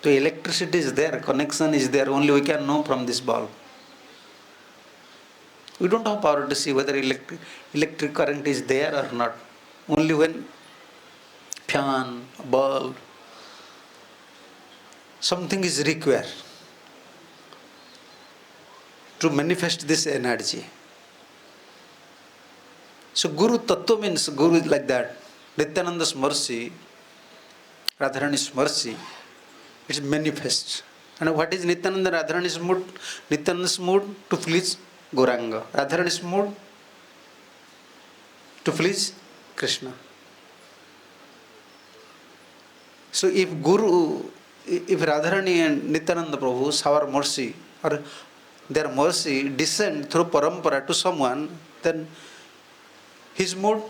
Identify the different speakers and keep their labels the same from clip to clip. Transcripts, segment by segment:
Speaker 1: So electricity is there, connection is there, only we can know from this bulb. We don't have power to see whether electric current is there or not. Only when fan, bulb, something is required to manifest this energy. So Guru Tattva means Guru is like that. Nityananda's mercy, Radharani's mercy, it's manifest. And what is Nityananda Radharani's mood? Nityananda's mood to please Gauranga. Radharani's mood to please Krishna. So if Radharani and Nityananda Prabhu shower mercy, or their mercy descend through parampara to someone, then his mood,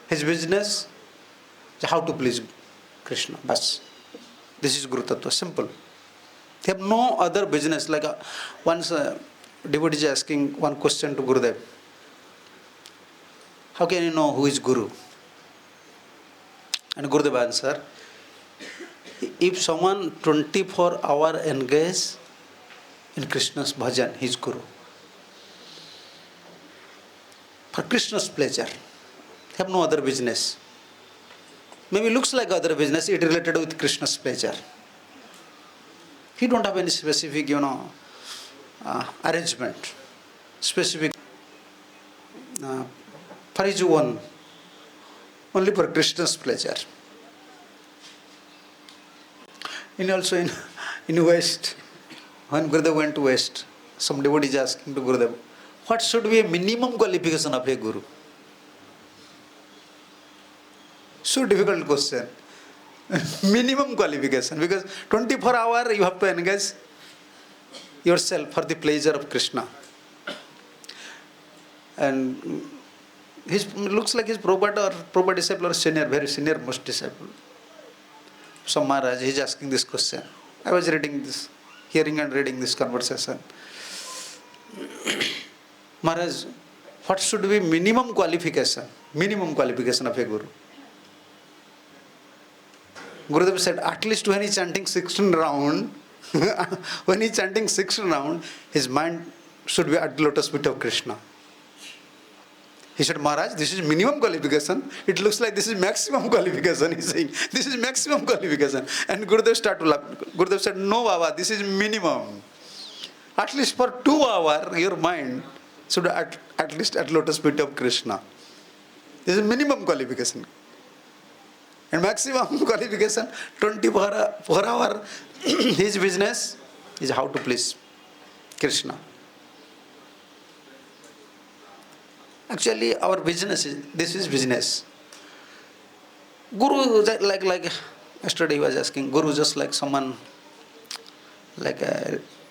Speaker 1: his business, is how to please Krishna. Bas. This is Guru Tattva, simple. They have no other business. Like once devotee is asking one question to Gurudev. How can you know who is Guru? And Gurudev answer, if someone 24 hours engaged in Krishna's bhajan, he is Guru. For Krishna's pleasure. They have no other business. Maybe looks like other business, it related with Krishna's pleasure. He don't have any specific, arrangement, specific for his own, only for Krishna's pleasure. And also in West, when Gurudev went to West, some devotee is asking to Gurudev, what should be a minimum qualification of a Guru? So difficult question. Minimum qualification, because 24 hours you have to engage yourself for the pleasure of Krishna. And looks like his Prabhupada disciple or senior, very senior most disciple. So Maharaja, he is asking this question. I was hearing and reading this conversation. Maharaj, what should be minimum qualification of a Guru? Gurudev said, at least when he's chanting 16 round, his mind should be at the lotus feet of Krishna. He said, Maharaj, this is minimum qualification. It looks like this is maximum qualification. He's saying, this is maximum qualification. And Gurudev started to laugh. Gurudev said, no, Baba, this is minimum. At least for 2 hours, your mind should be at least at lotus feet of Krishna. This is minimum qualification. And maximum qualification, 24 hours, his business is how to please Krishna. Actually, our business this is business. Guru, like yesterday he was asking, Guru just like someone,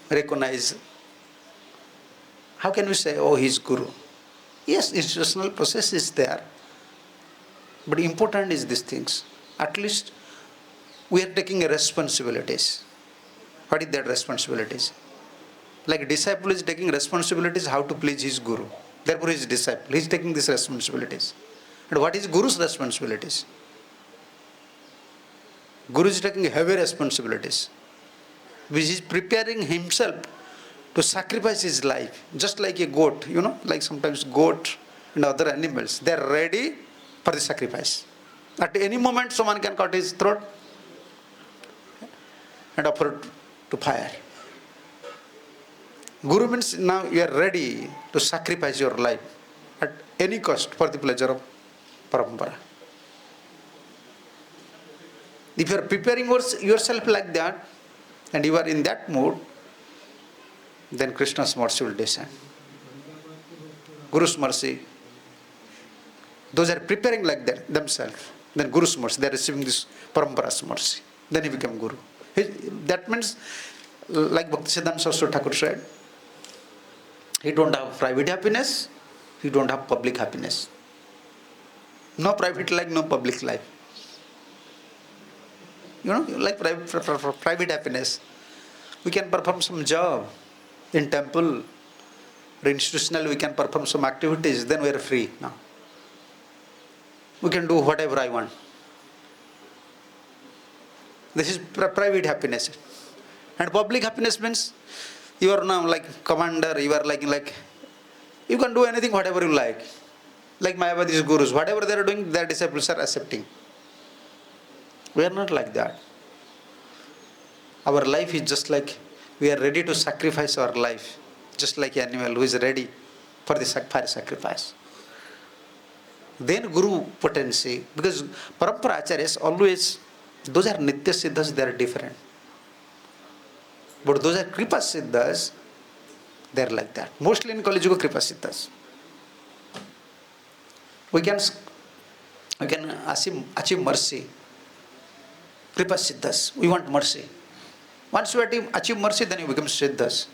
Speaker 1: recognize. How can we say, oh, he's Guru? Yes, institutional process is there. But important is these things. At least we are taking responsibilities. What is that responsibilities? Like a disciple is taking responsibilities how to please his Guru. Therefore he is disciple. He is taking these responsibilities. And what is Guru's responsibilities? Guru is taking heavy responsibilities. Which is preparing himself to sacrifice his life. Just like a goat, like sometimes goat and other animals. They are ready for the sacrifice. At any moment someone can cut his throat and offer to fire. Guru means now you are ready to sacrifice your life at any cost for the pleasure of parampara. If you are preparing yourself like that and you are in that mood, then Krishna's mercy will descend. Guru's mercy. Those are preparing like that themselves. Then Guru's mercy, they are receiving this parampara's mercy. Then he become Guru. That means, like Bhaktisiddhanta Saraswati Thakur said, he don't have private happiness, he don't have public happiness. No private life, no public life. Like private happiness. We can perform some job in temple, or institutional, we can perform some activities, then we are free now. We can do whatever I want. This is private happiness. And public happiness means you are now like commander, you are like you can do anything, whatever you like. Like Mayavadi's gurus, whatever they are doing, their disciples are accepting. We are not like that. Our life is just like we are ready to sacrifice our life, just like an animal who is ready for the fire sacrifice. Then Guru potency, because Parampara Acharyas always, those are Nitya Siddhas, they are different. But those are Kripa Siddhas, they are like that. Mostly in Kali Yuga, Kripa Siddhas. We can achieve mercy. Kripa Siddhas, we want mercy. Once you achieve mercy, then you become Siddhas.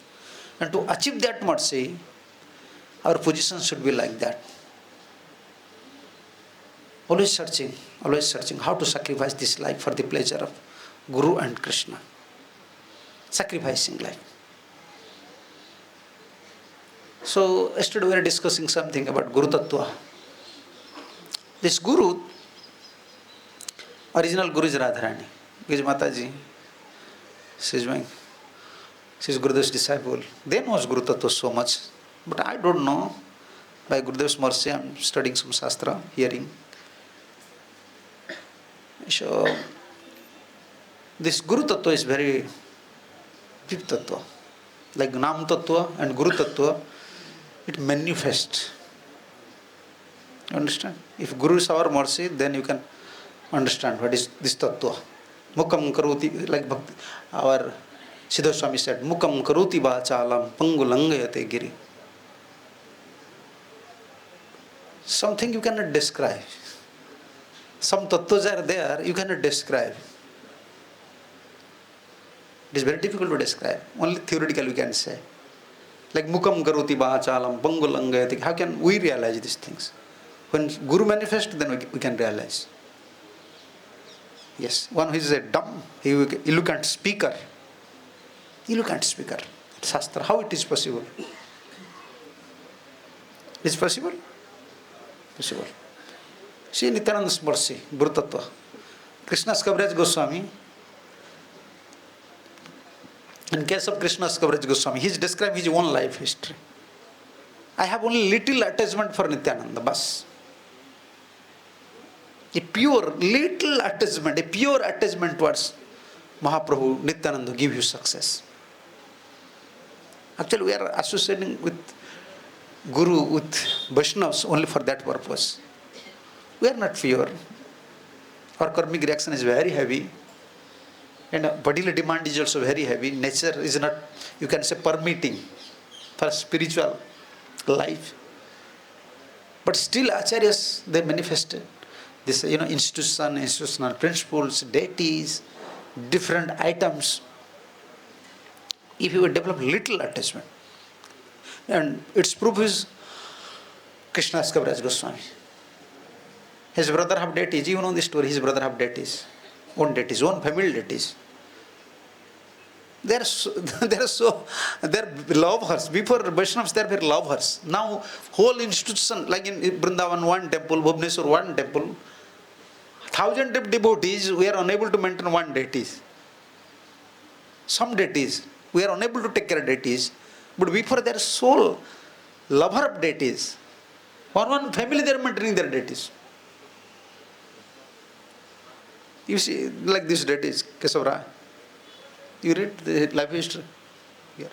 Speaker 1: And to achieve that mercy, our position should be like that. Always searching how to sacrifice this life for the pleasure of Guru and Krishna. Sacrificing life. So, yesterday we were discussing something about Guru Tattva. This Guru, original Guru is Radharani. Because Mataji, she's Gurudev's disciple. They know Guru Tattva so much. But I don't know. By Gurudev's mercy, I am studying some Shastra, hearing. So, this Guru Tattva is very deep Tattva. Like Nam Tattva and Guru Tattva, it manifests. You understand? If Guru is our mercy, then you can understand what is this Tattva. Mukam Karuti, like our Siddha Swami said, Mukam Karuti Vachalam Pangulangayate Giri. Something you cannot describe. Some tattvas are there, you cannot describe. It is very difficult to describe. Only theoretical we can say. Like Mukam Karoti Bachalam, Pangulangayati. How can we realize these things? When Guru manifests, then we can realize. Yes, one who is a dumb, he look at speaker. He look at speaker. Shastra, how it is possible? Is possible? Possible. See Nityananda's mercy, Guru Tattva. Krishna's Kaviraj Goswami. In case of Krishna's Kaviraj Goswami, he is describing his own life history. I have only little attachment for Nityananda, bas. A pure, little attachment, a pure attachment towards Mahaprabhu, Nityananda give you success. Actually, we are associating with Guru, with Vaishnavas only for that purpose. We are not pure. Our karmic reaction is very heavy. And bodily demand is also very heavy. Nature is not, you can say, permitting for spiritual life. But still Acharyas, they manifested this, institutional principles, deities, different items. If you will develop little attachment. And its proof is Krishna's Kaviraj Goswami. His brother have deities. You know the story. His brother have deities. Own family deities. They are lovers. Before Vaishnavas, they were lovers. Now, whole institution, like in Vrindavan, one temple, Bhubaneswar, one temple, 1,000 devotees, we are unable to maintain one deities. Some deities, we are unable to take care of deities. But before they are sole lover of deities. One family, they are maintaining their deities. You see, like this deities, Kesavara. You read the life history here.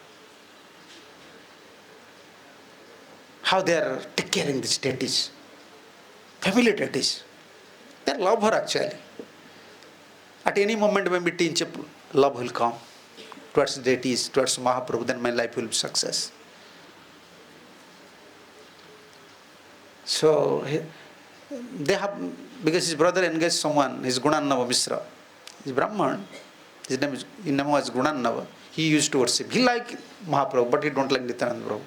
Speaker 1: How they are taking care of these deities. Family deities. They are love her actually. At any moment when we teach, love will come towards deities, towards Mahaprabhu, then my life will be success. So, they have, because his brother engaged someone, his Gunannava Misra, his Brahman, his name was Gunannava. He used to worship. He liked Mahaprabhu, but he don't like Nityananda Prabhu.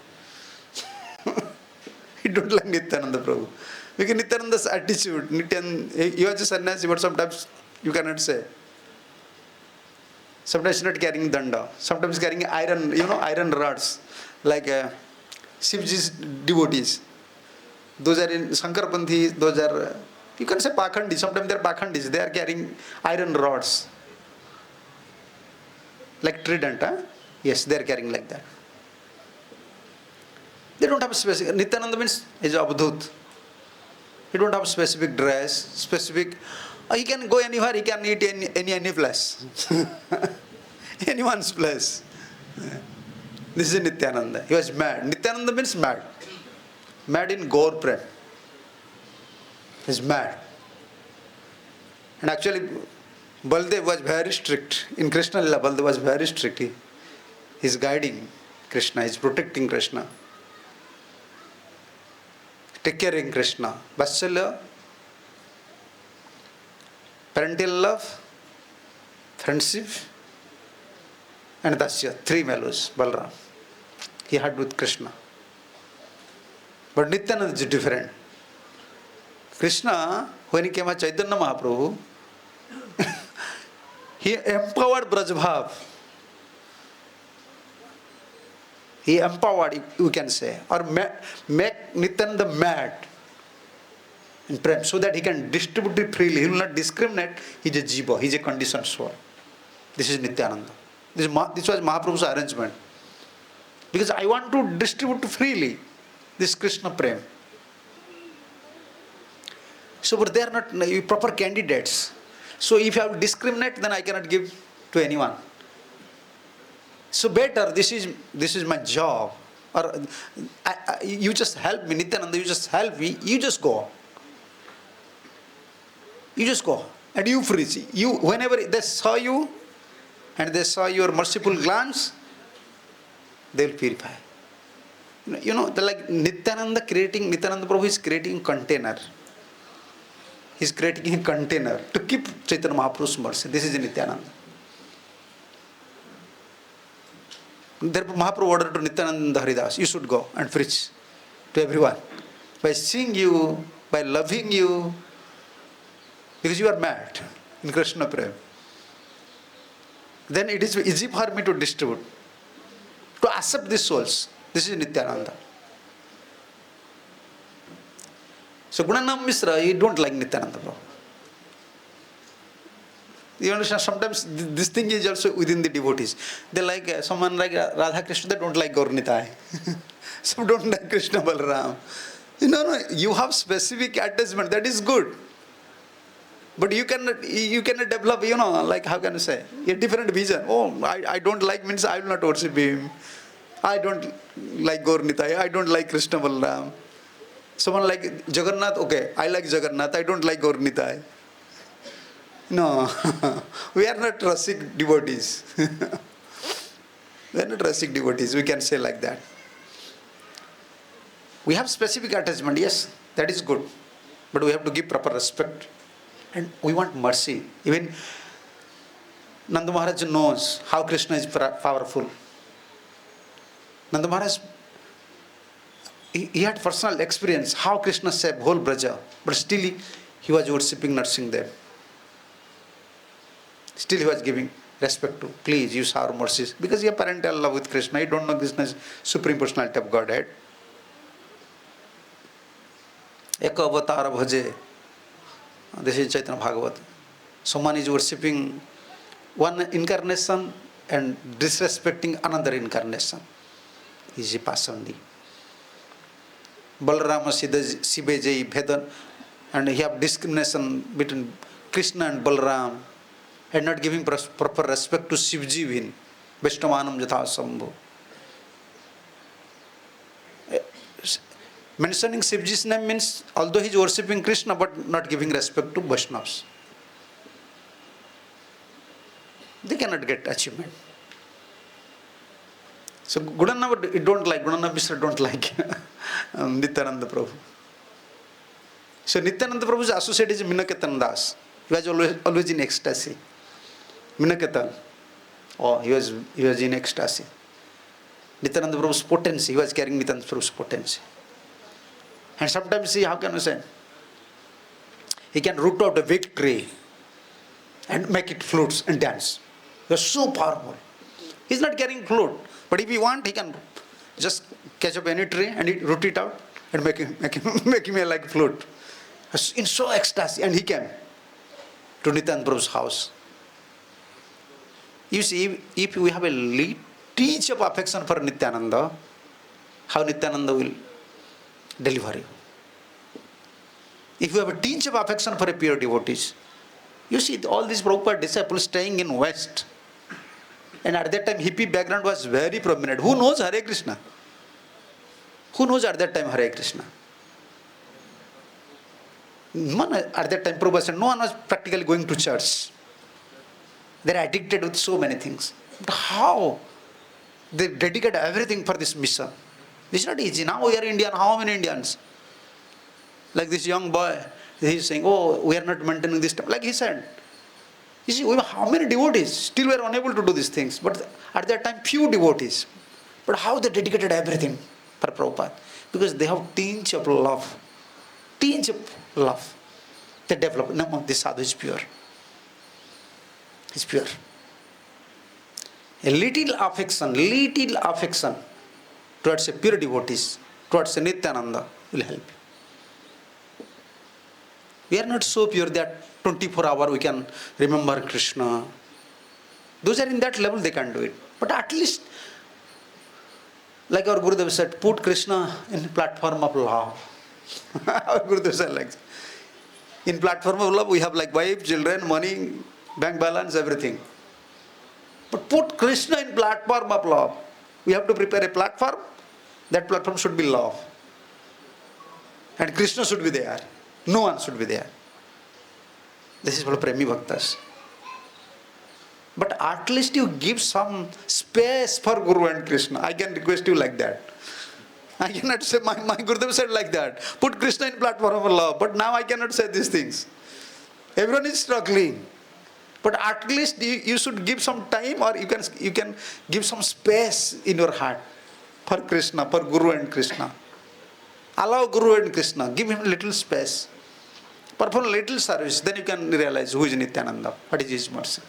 Speaker 1: He don't like Nityananda Prabhu. Because Nityananda's attitude, he was a sannyasi, but sometimes you cannot say. Sometimes he's not carrying danda. Sometimes carrying iron rods, like Shivji's devotees. Those are in Sankarpanthi, those are, you can say Pakhandi. Sometimes they are Pakhandis. They are carrying iron rods. Like trident, huh? Yes, they are carrying like that. They don't have specific. Nityananda means is Abdut. He don't have specific dress, specific. He can go anywhere. He can eat any place, anyone's place. This is Nityananda. He was mad. Nityananda means mad. Mad in Gaur Prem. He's mad. And actually, Baldev was very strict. In Krishna Lila, Baldev was very strict. He's guiding Krishna. He's protecting Krishna. Take caring Krishna. Vatsalya, parental love, friendship, and Dasya. Three values, Balram. He had with Krishna. But Nityananda is different. Krishna, when he came as Chaitanya Mahaprabhu, he empowered Brajbhav. He empowered, you can say, or make Nityananda mad in prem, so that he can distribute it freely. He will not discriminate. He is a jiva, he is a conditioned soul. This is Nityananda. This was Mahaprabhu's arrangement. Because I want to distribute freely this Krishna prem. So, but they are not proper candidates. So, if I discriminate, then I cannot give to anyone. So, better, this is my job. Or you just help me, Nityananda, you just help me, you just go. You just go. And you free. You, whenever they saw you, and they saw your merciful glance, they will purify. You know, like Nityananda Prabhu is creating a container. He is creating a container to keep Chaitanya Mahaprabhu's mercy. This is Nityananda. Therefore, Mahaprabhu ordered to Nityananda Haridas, you should go and preach to everyone. By seeing you, by loving you, because you are mad in Krishna Prem. Then it is easy for me to distribute, to accept these souls. This is Nityananda. So Gunanam Mishra, you don't like Nityananda Prabhu. You understand, sometimes this thing is also within the devotees. They like someone like Radha Krishna, they don't like Gaur Nitai. Some don't like Krishna Balaram. No, you have specific attachment, that is good. But you cannot develop, like how can I say, a different vision. Oh, I don't like means I will not worship him. I don't like Gaur Nitai, I don't like Krishna Balaram. Someone like Jagannath, okay, I like Jagannath, I don't like Gaur Nitai. No, we are not Rasik devotees. We are not Rasik devotees, we can say like that. We have specific attachment, yes, that is good. But we have to give proper respect. And we want mercy. Even Nanda Maharaj knows how Krishna is powerful. Nanda Maharaj, he had personal experience how Krishna saved whole Braja. But still he was worshipping Narsimhadev. Still he was giving respect to, please use our mercies. Because he has parental love with Krishna. He don't know Krishna is Supreme Personality of Godhead. Eka avatara bhaje. This is Chaitanya Bhagavat. Someone is worshipping one incarnation and disrespecting another incarnation. He is a pasandi. Balarama Sibejai Bhedan, and he have discrimination between Krishna and Balaram, and not giving proper respect to Shivji Vin, Vaishnavanam Jatha Sambhu. Mentioning Shivji's name means, although he is worshipping Krishna, but not giving respect to Vaishnavas. They cannot get achievement. So Gunananda Mishra don't like Nityananda Prabhu. So Nityananda Prabhu's associate is Minaketan Das. He was always in ecstasy. Minaketan. Oh, he was in ecstasy. Nityananda Prabhu's potency, he was carrying Nityananda Prabhu's potency. And sometimes, see, how can I say? He can root out a big tree and make it flutes and dance. He was so powerful. He's not carrying flute. But if he want, he can just catch up any tree and root it out and make him like flute. In so ecstasy. And he came to Nityananda Prabhu's house. You see, if we have a teach of affection for Nityananda, how Nityananda will deliver you. If you have a tinge of affection for a pure devotees, you see all these Prabhupada disciples staying in West. And at that time, hippie background was very prominent. Who knows Hare Krishna? Who knows at that time Hare Krishna? At that time, Prabhupada said, no one was practically going to church. They are addicted with so many things. But how? They dedicate everything for this mission. It's not easy. Now we are Indian. How many Indians? Like this young boy, he is saying, oh, we are not maintaining this. Like he said. You see, we have how many devotees? Still we are unable to do these things. But at that time, few devotees. But how they dedicated everything for Prabhupada? Because they have tinge of love. Tinge of love. They develop. No, this sadhu is pure. It's pure. A little affection towards a pure devotees, towards a Nityananda will help you. We are not so pure that 24 hours we can remember Krishna. Those are in that level, they can do it. But at least, like our Gurudev said, put Krishna in platform of love. Our Gurudev said like that. In platform of love, we have like wife, children, money, bank balance, everything. But put Krishna in platform of love. We have to prepare a platform. That platform should be love. And Krishna should be there. No one should be there. This is called Premi Bhaktas. But at least you give some space for Guru and Krishna. I can request you like that. I cannot say, my Gurudev said like that. Put Krishna in platform of love. But now I cannot say these things. Everyone is struggling. But at least you should give some time, or you can give some space in your heart for Krishna, for Guru and Krishna. Allow Guru and Krishna. Give him little space. Perform little service. Then you can realize who is Nityananda. What is his mercy.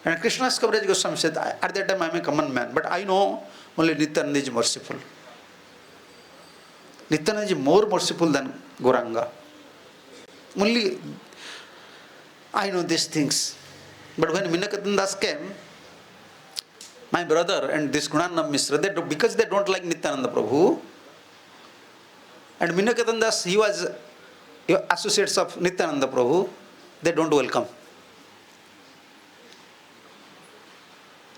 Speaker 1: And Krishnadas Kaviraj Goswami said, at that time I am a common man, but I know only Nityananda is merciful. Nityananda is more merciful than Gauranga. Only I know these things. But when Minakatan Das came, my brother and this Gunanam Mishra, because they don't like Nityananda Prabhu, and Minakatan Das, he was associates of Nityananda Prabhu, they don't welcome.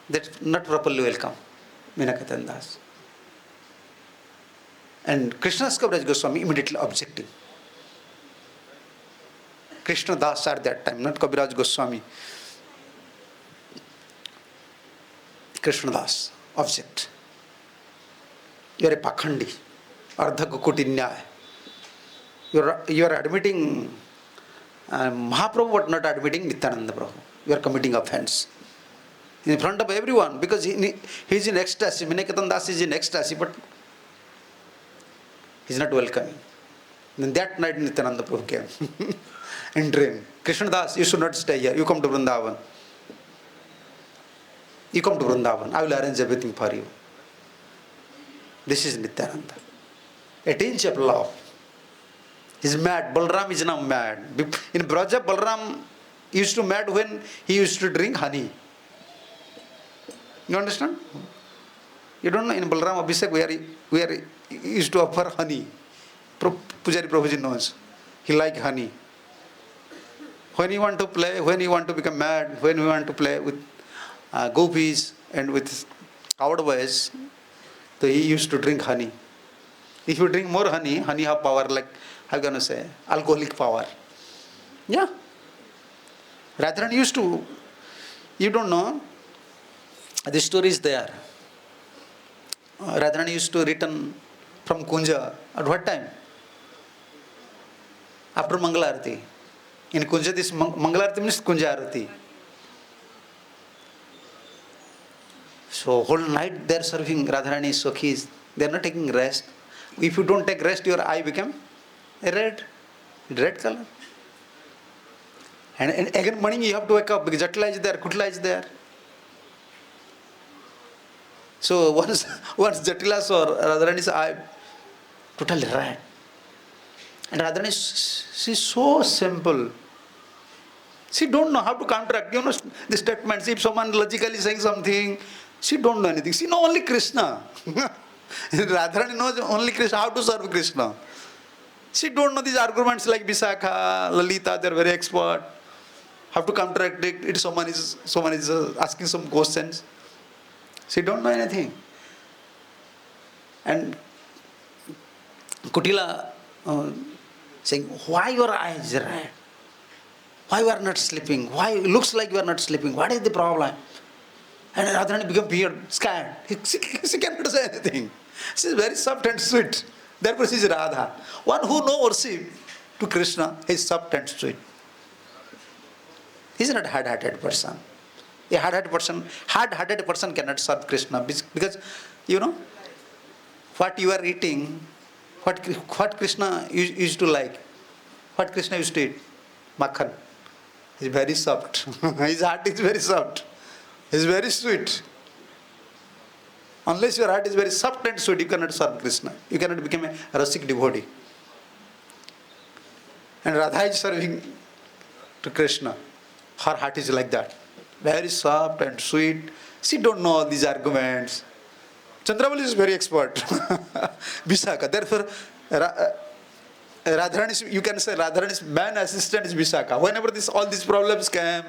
Speaker 1: They not properly welcome Minakatan Das. And Krishnadas Kaviraj Goswami immediately objecting. Krishna Das at that time, not Kaviraj Goswami. Krishna Das, object. You are a Pakhandi, Ardha Kukuti Nyaya. You are admitting Mahaprabhu, but not admitting Nityananda Prabhu. You are committing offense. In front of everyone, because he is in ecstasy. Minakatan Das is in ecstasy, but he is not welcoming. Then that night Nityananda Prabhu came. In dream. Krishna Das, you should not stay here. You come to Vrindavan. You come to Vrindavan. I will arrange everything for you. This is Nityananda. A tinge of love. He is mad. Balram is now mad. In Braja, Balram used to mad when he used to drink honey. You understand? You don't know, in Balram Abhishek we are used to offer honey. Pujari Prabhuji knows. He like honey. When you want to play, when you want to become mad, when you want to play with gopis and with coward boys, so he used to drink honey. If you drink more honey have power, like, how can I say, alcoholic power. Yeah. Radharani used to, you don't know, the story is there. Radharani used to return from Kunja. At what time? After Mangala Arati. In Kunja, this Mangala Arati means Kunja Arati. So whole night they are serving Radharani Sokhis. They are not taking rest. If you don't take rest, your eye become red color. And again morning you have to wake up because Jatla is there, Kutla is there. So once Jatila saw Radharani's eye totally red. And Radharani, she is so simple. She don't know how to counteract, the statements. If someone logically saying something, she don't know anything. She know only Krishna. Radharani knows only Krishna, how to serve Krishna. She don't know these arguments like Visakha, Lalita, they're very expert. How to counteract it if someone is asking some questions. She don't know anything. And Kutila saying, why your eyes red? Why you are not sleeping? Why it looks like you are not sleeping? What is the problem? And Radharani become weird, scared. She cannot say anything. She is very soft and sweet. Therefore she is Radha. One who knows worship to Krishna is soft and sweet. He is not a hard-hearted person. A hard-hearted person cannot serve Krishna because, what you are eating, what Krishna used to like, what Krishna used to eat, makhan. He is very soft. His heart is very soft. He is very sweet. Unless your heart is very soft and sweet, you cannot serve Krishna. You cannot become a rasik devotee. And Radha is serving to Krishna. Her heart is like that. Very soft and sweet. She don't know all these arguments. Chandravali is very expert. Visakha. Therefore, Radharani, you can say Radharani's man assistant is Visakha. Whenever all these problems came,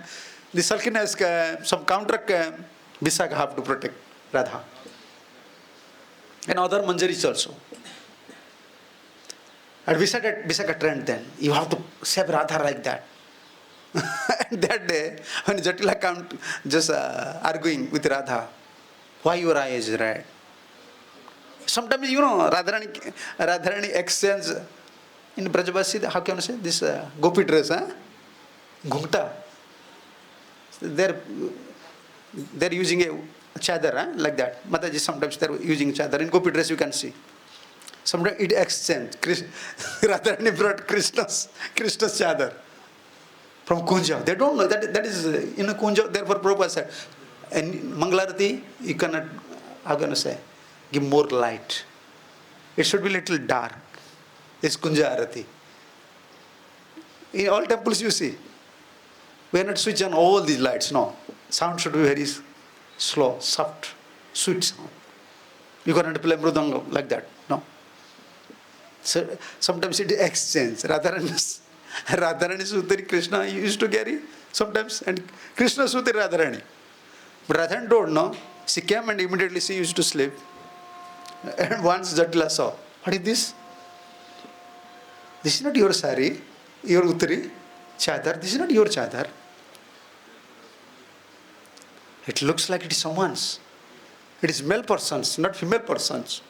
Speaker 1: the sulkiness came, some counter came, Visakha have to protect Radha. And other manjaris also. At Visakha trend then, you have to save Radha like that. And that day, when Jatila came just arguing with Radha, why your eye is red? Sometimes, Radharani exchange in Brajabasi, how can I say this gopi dress, Ghumta. They're using a chadar, like that. Mataji sometimes they're using chadar. In gopi dress you can see. Sometimes it exchange. Radharani brought Krishna's chadar from Kunja. They don't know that is in a Kunja. Therefore Prabhupada said, in Mangalarati you cannot, how can I say, give more light. It should be little dark. It's Kunja Arati. In all temples you see, we are not switch on all these lights. No, sound should be very slow, soft, sweet sound. You cannot play mridanga like that. No. So sometimes it exchange. Radharani Sutari Krishna used to carry sometimes, and Krishna Sutari Radharani. But Radharani don't know. She came and immediately she used to sleep. And once Jatila saw, what is this? This is not your sari, your utari, chadar. This is not your chadar. It looks like it is someone's. It is male person's, not female person's.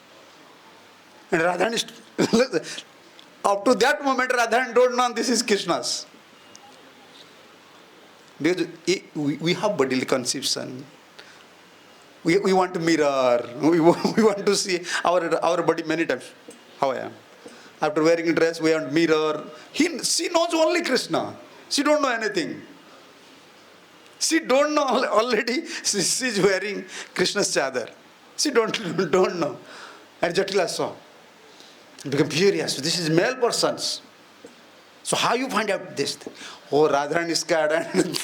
Speaker 1: And Radharani, up to that moment, Radharani don't know this is Krishna's. Because we have bodily conception. We want to mirror. We want to see our body many times. How I am. After wearing a dress, we want mirror. She knows only Krishna. She don't know anything. She don't know already. She is wearing Krishna's chadar. She don't know. And Jatila saw. Become furious. This is male persons. So how you find out this? Oh, Radharani is scared and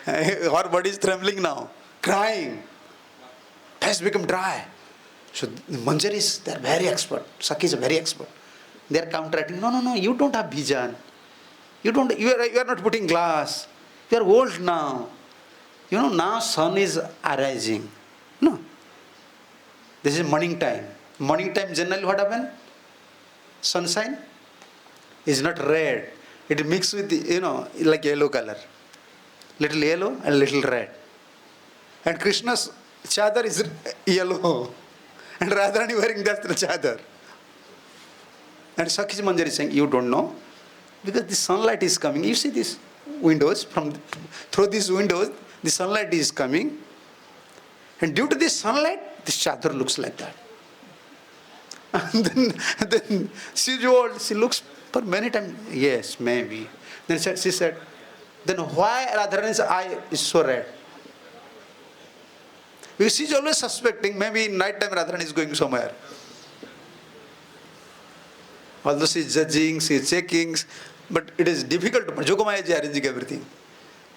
Speaker 1: her body is trembling now, crying. Face become dry. So the Manjaris, they are very expert. Sakhis are very expert. They are counteracting. No, you don't have vision. You are not putting glass. You are old now. Now sun is arising. No. This is morning time. Morning time generally what happens? Sunshine is not red. It mixes with, like yellow color. Little yellow and little red. And Krishna's chadar is yellow. And Radharani wearing that chadar. And Sakhi Manjari is saying, you don't know. Because the sunlight is coming. You see these windows, through these windows, the sunlight is coming. And due to this sunlight, this chadar looks like that. And then she's old, she looks for many times, yes, maybe. Then she said, then why Radharani's eye is so red? Because she's always suspecting, maybe in night time Radharani is going somewhere. Although she is judging, she is checking, but it is difficult to, Jogamaya is arranging everything.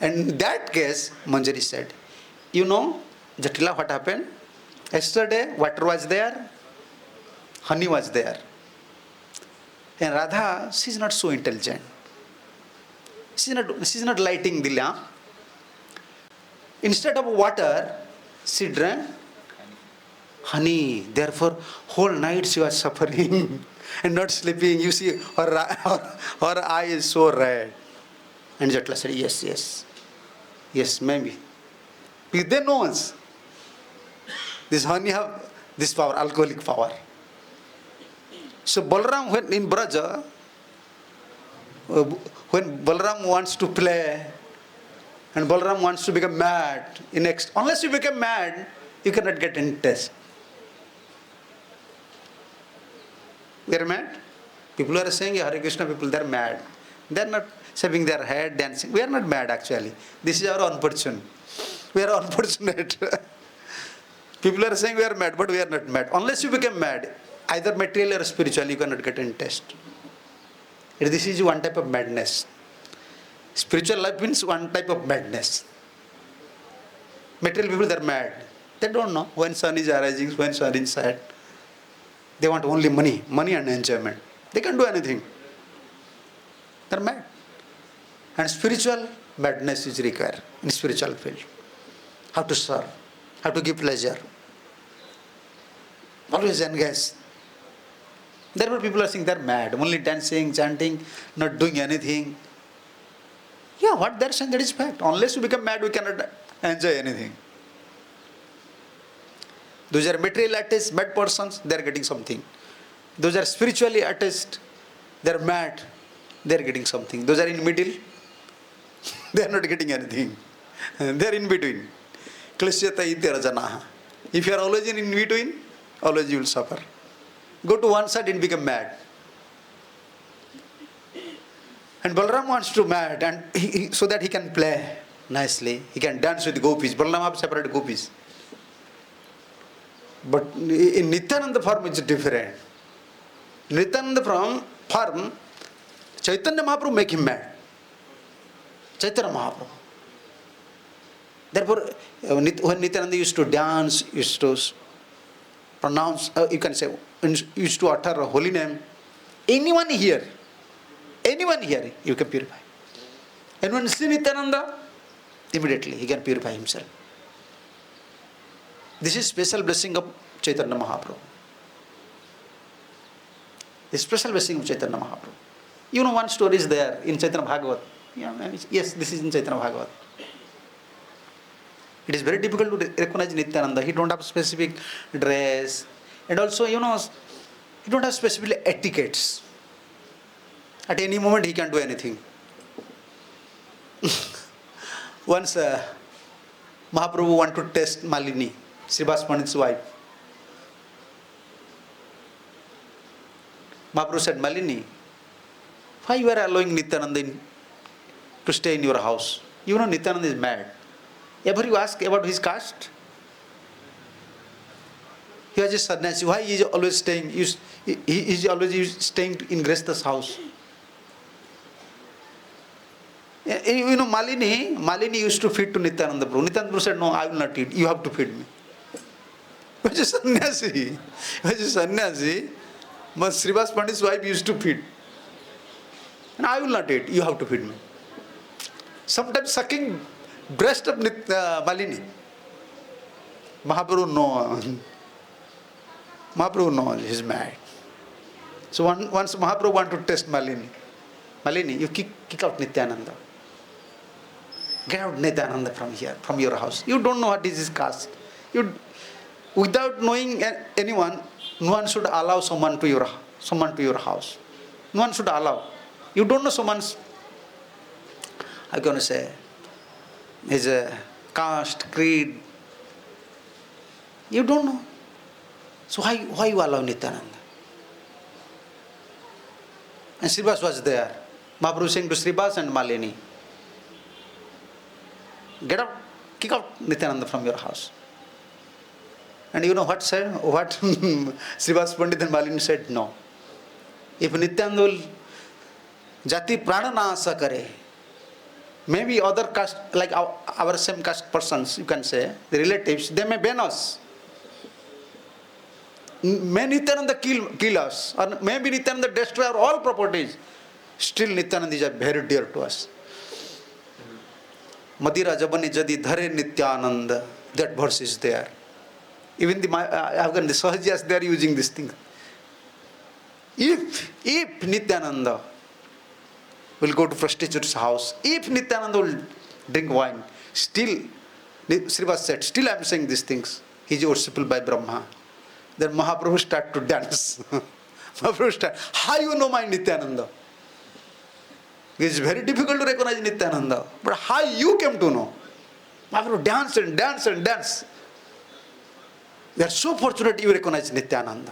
Speaker 1: And in that case, Manjari said, you know, Jatila, what happened? Yesterday, water was there, honey was there. And Radha, she is not so intelligent. She is not lighting the lamp. Instead of water, she drank honey. Therefore, whole night she was suffering and not sleeping. You see, her eye is so red. And Jatla said, yes, maybe. Because they know us. This honey have this power, alcoholic power. So Balaram, when in Braja, when Balaram wants to play and Balaram wants to become mad, unless you become mad, you cannot get any taste. We are mad. People are saying Hare Krishna people, they are mad. They are not shaving their head, dancing. We are not mad actually. This is our unfortunate. We are unfortunate. People are saying we are mad, but we are not mad. Unless you become mad, either material or spiritual, you cannot get any taste. This is one type of madness. Spiritual life means one type of madness. Material people, they are mad. They don't know when sun is arising, when sun is set. They want only money and enjoyment. They can do anything. They are mad. And spiritual madness is required in spiritual field. How to serve, how to give pleasure. Always engage. Therefore people are saying they are mad, only dancing, chanting, not doing anything. Yeah, what they are saying, that is fact. Unless you become mad, we cannot enjoy anything. Those are material attached, mad persons, they are getting something. Those are spiritually attached, they are mad, they are getting something. Those are in middle, they are not getting anything. They are in between. Klisyata ityara janaha. If you are always in between, always you will suffer. Go to one side and become mad. And Balaram wants to mad, and so that he can play nicely. He can dance with gopis. Balaram have separate gopis. But in Nityananda form it's different. Nityananda form, Chaitanya Mahaprabhu make him mad. Chaitanya Mahaprabhu. Therefore, when Nityananda used to dance, used to pronounce, you can say, used to utter a holy name, anyone here, you can purify. And when see Nityananda, immediately he can purify himself. This is special blessing of Chaitanya Mahaprabhu. The special blessing of Chaitanya Mahaprabhu. You know, one story is there in Chaitanya Bhagavat. Yes, this is in Chaitanya Bhagavat. It is very difficult to recognize Nityananda. He don't have specific dress. And also, you know, he don't have specific etiquettes. At any moment he can do anything. Once Mahaprabhu wanted to test Malini, Srivas Pandit's wife. Mahaprabhu said, Malini, why you are allowing Nityananda to stay in your house? You know Nityananda is mad. Ever you ask about his caste? He was a sannyasi. Why he is always staying? He is always staying in Grihastha's house. You know, Malini used to feed to Nityananda Prabhu. Nityananda Prabhu said, no, I will not eat. You have to feed me. He was a sannyasi. But Srivas Pandit's wife used to feed. And I will not eat. You have to feed me. Sometimes sucking breast of Malini. Mahaprabhu knows he is mad. So once Mahaprabhu wanted to test Malini. Malini, you kick out Nityananda. Get out Nityananda from here, from your house. You don't know what is his caste. Without knowing anyone, no one should allow someone to your house. No one should allow. You don't know someone's, I'm going to say, his caste, creed. You don't know. So why you allow Nityananda? And Srivas was there. Mahaprabhu saying to Srivas and Malini, get out, kick out Nityananda from your house. And you know what Srivas Pandit and Malini said? No. If Nityananda will jati prana nasa kare, Maybe other caste, like our same caste persons, you can say, the relatives, they may ban us. May Nityananda kill us, or maybe Nityananda destroy our all properties. Still Nityananda is very dear to us. Madira Jabani Jadi Dhare Nityananda. That verse is there. Even the Sahajyas, they are using this thing. If Nityananda will go to prostitute's house, if Nityananda will drink wine, still, Srivas said, still I am saying these things. He is worshipable by Brahma. Then Mahaprabhu start to dance. Mahaprabhu start, how you know my Nityananda? It is very difficult to recognize Nityananda. But how you came to know? Mahaprabhu dance and dance and dance. We are so fortunate you recognize Nityananda.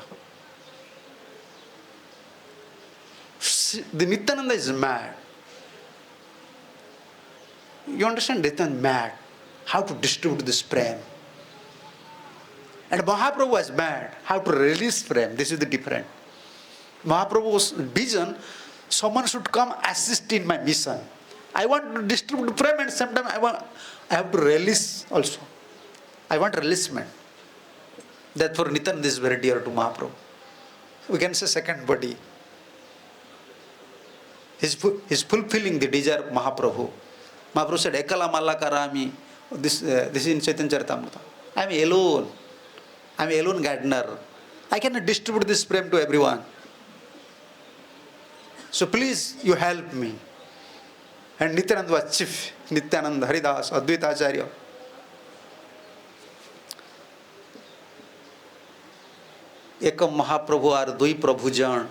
Speaker 1: The Nityananda is mad. You understand? Nityananda mad. How to distribute this prem. And Mahaprabhu was mad. How to release prem. This is the difference. Mahaprabhu's vision, someone should come assist in my mission. I want to distribute prem and sometimes I have to release also. I want releasement. Therefore Nityananda is very dear to Mahaprabhu. We can say second body. He's fulfilling the desire of Mahaprabhu. Mahaprabhu said, Ekala Malla Karami. This is in Chaitanya Charitamrita. I am alone. I am alone gardener. I cannot distribute this prem to everyone. So please, you help me. And Nityananda was chief. Nityananda, Haridas, Advaita Acharya. Ekam Mahaprabhu ar Dui Prabhu Jan.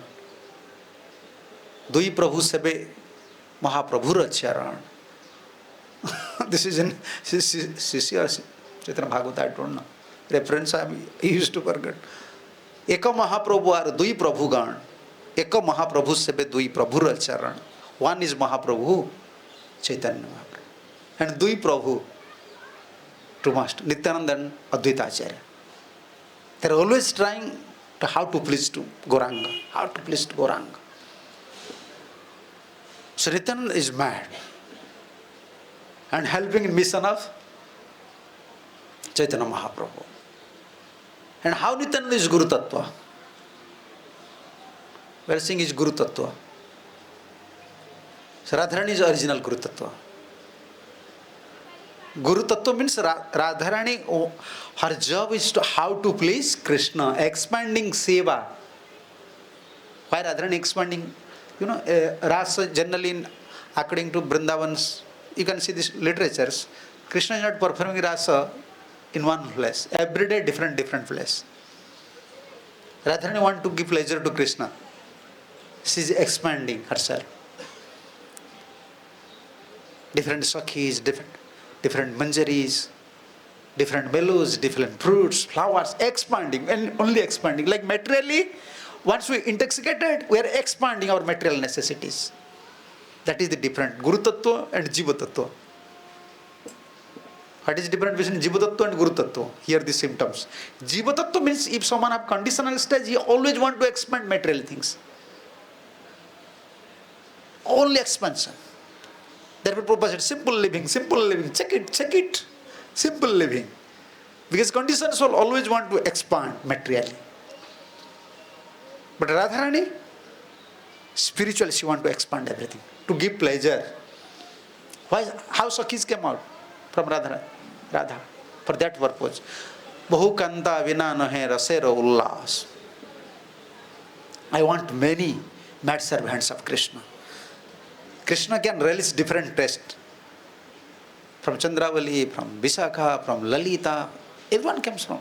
Speaker 1: Dui Prabhu Sebe Mahaprabhu Racharan. This is in Sisya Chaitanya Bhagavata, I don't know. Reference I used to forget. Ekam Mahaprabhu ar Dui Prabhu Gan. Ekam Mahaprabhu Sebe Dui Prabhu Racharan. One is Mahaprabhu, Chaitanya Mahaprabhu. And Dui Prabhu, two master, Nityananda and Advaita Acharya. They are always trying to how to please to Gauranga. How to please to Gauranga. So Nityananda is mad. And helping in mission of Chaitanya Mahaprabhu. And how Nityananda is Guru Tattva? We are saying is Guru Tattva. So Radharani is original Guru Tattva. Guru Tattva means Radharani, her job is to how to please Krishna, expanding seva. Why Radharani expanding? You know, Rasa generally, according to Vrindavan's, you can see these literatures, Krishna is not performing Rasa in one place. Every day different place. Radharani want to give pleasure to Krishna. She is expanding herself. Different sakhis, different manjaris, different mellows, different fruits, flowers, expanding and only expanding. Like materially, once we intoxicated, we are expanding our material necessities. That is the different Guru Tattva and Jiva Tattva. What is the difference between Jiva Tattva and Guru Tattva? Here are the symptoms. Jiva Tattva means if someone have conditional stage, he always want to expand material things. Only expansion. Therefore Prabhupada said, simple living, check it, simple living. Because conditions will always want to expand materially. But Radharani, spiritually she want to expand everything, to give pleasure. Why? How Sakhis came out from Radha? For that purpose. Bahu kanta vina nahe rasera ullas. I want many mad servants of Krishna. Krishna can release different taste. From Chandravali, from Visakha, from Lalita, everyone comes from.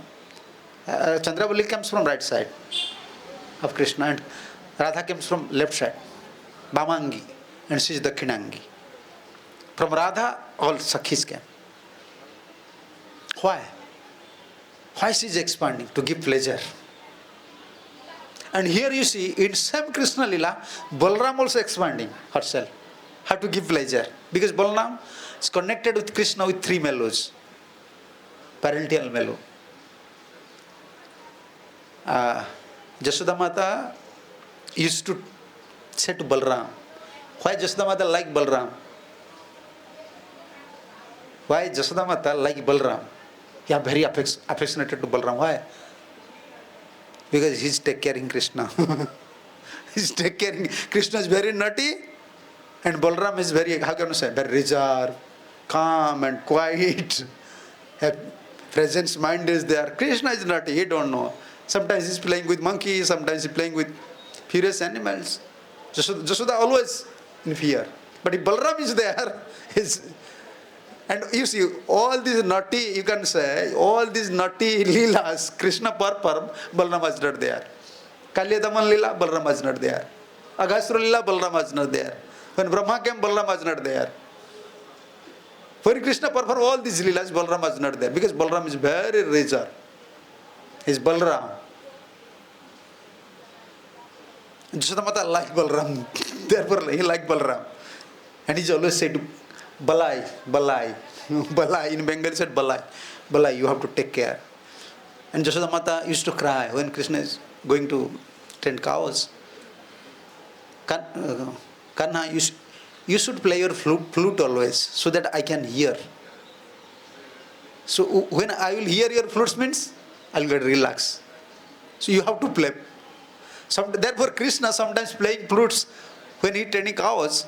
Speaker 1: Chandravali comes from right side of Krishna and Radha comes from left side, Vamangi, and she is Dakshinangi. From Radha, all Sakhis came. Why? Why she is expanding? To give pleasure. And here you see, in same Krishna Lila, Balram also expanding herself. How to give pleasure? Because Balram is connected with Krishna with three mellows. Parental mellow. Jashoda Mata used to say to Balram, why Jashoda Mata like Balram? Why Jasoda Mata like Balram? Yeah, very affectionated to Balram. Why? Because he's take caring Krishna. He's take caring. Krishna is very naughty, and Balram is very, how can you say, very reserved, calm and quiet. Presence mind is there. Krishna is naughty, he don't know. Sometimes he's playing with monkeys, sometimes he's playing with furious animals. Jasoda always in fear. But if Balram is there, and you see, all these naughty, you can say, all these naughty leelas, Krishna perform, Balram is not there. Kalyadaman lila, Balram is not there. Aghasura lila, Balram is not there. When Brahma came, Balram is not there. When Krishna perform all these leelas, Balram is not there. Because Balram is very reserved. He's Balram. Jasoda Mata like Balram. Therefore, he like Balram. And he always said, Balai, Balai, Balai. In Bengali said Balai. Balai, you have to take care. And Jasoda Mata used to cry when Krishna is going to tend cows. Kanha, you should play your flute always, so that I can hear. So when I will hear your flutes means, I will get relaxed. So you have to play. Therefore Krishna sometimes playing flutes when he tending cows,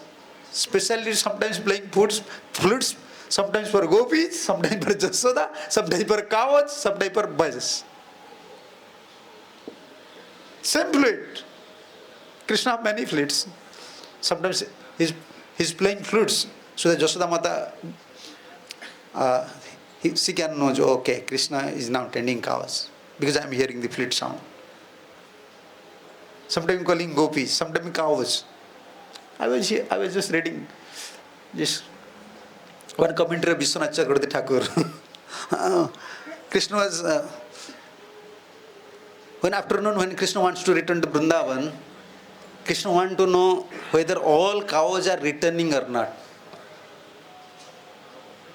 Speaker 1: especially sometimes playing flutes, sometimes for gopis, sometimes for Jasoda, sometimes for cows, sometimes for boys. Same flute. Krishna have many flutes. Sometimes he's playing flutes, so that Jasoda Mata, she can know, okay, Krishna is now tending cows, because I am hearing the flute sound. Sometimes calling gopis, sometimes cows. I was just reading just one commentary of Vishwanath Chakravarti Thakur. Krishna was, one afternoon when Krishna wants to return to Vrindavan, Krishna wants to know whether all cows are returning or not.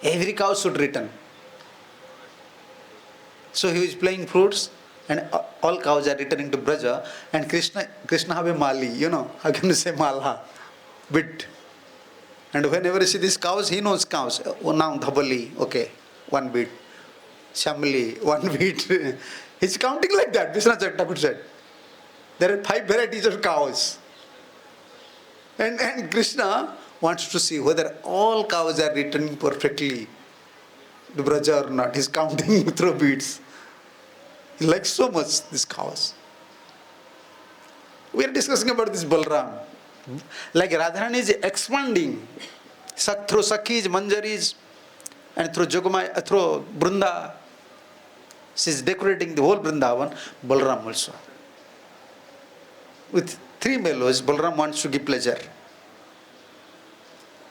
Speaker 1: Every cow should return. So he was playing flutes, and all cows are returning to Braja, and Krishna have a mali, how can you say mala? Bit. And whenever you see these cows, he knows cows. Oh, now Dhabali, okay, one bit. Shamli, one bit. He's counting like that, Vishwanath Thakur said. There are 5 varieties of cows. And Krishna wants to see whether all cows are returning perfectly to Braja or not. He's counting through beats. He likes so much these cows. We are discussing about this Balram. Like Radharani is expanding through Sakhis, Manjaris, and through Jogomaya, through Brunda. She is decorating the whole Vrindavan. Balram also. With 3 mellows, Balram wants to give pleasure.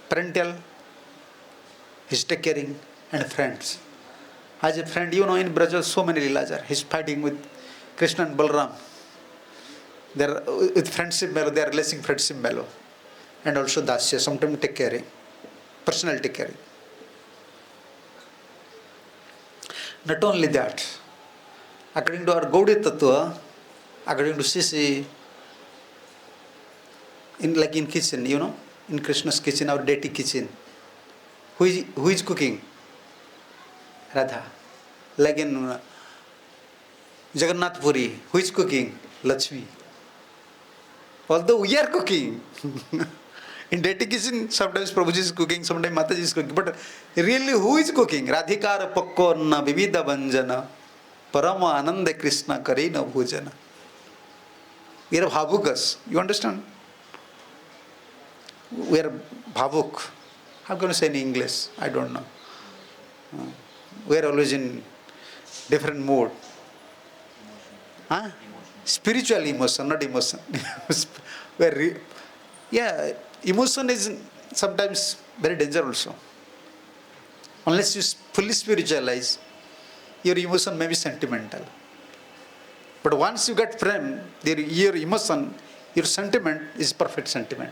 Speaker 1: Parental, his take caring, and friends. As a friend, in Braja, so many leelas are. He's fighting with Krishna and Balram. They are with friendship mellow, they are blessing friendship mellow. And also Dasya, sometimes take caring, personal take caring. Not only that, according to our Gaudiya Tattva, according to Sisi, in kitchen, in Krishna's kitchen, our deity kitchen, who is cooking? Radha. Like in Jagannath Puri, who is cooking? Lakshmi. Although we are cooking. In deity kitchen, sometimes Prabhuji is cooking, sometimes Mataji is cooking. But really, who is cooking? Radhikara Pakkorna Vivida Vanjana Parama Ananda Krishna Karina Bhujana. We are bhavukas. You understand? We are bhavuk. How can you say in English? I don't know. We are always in different mood. Huh? Spiritual emotion, not emotion. Emotion is sometimes very dangerous also. Unless you fully spiritualize, your emotion may be sentimental. But once you get frame, your emotion, your sentiment is perfect sentiment.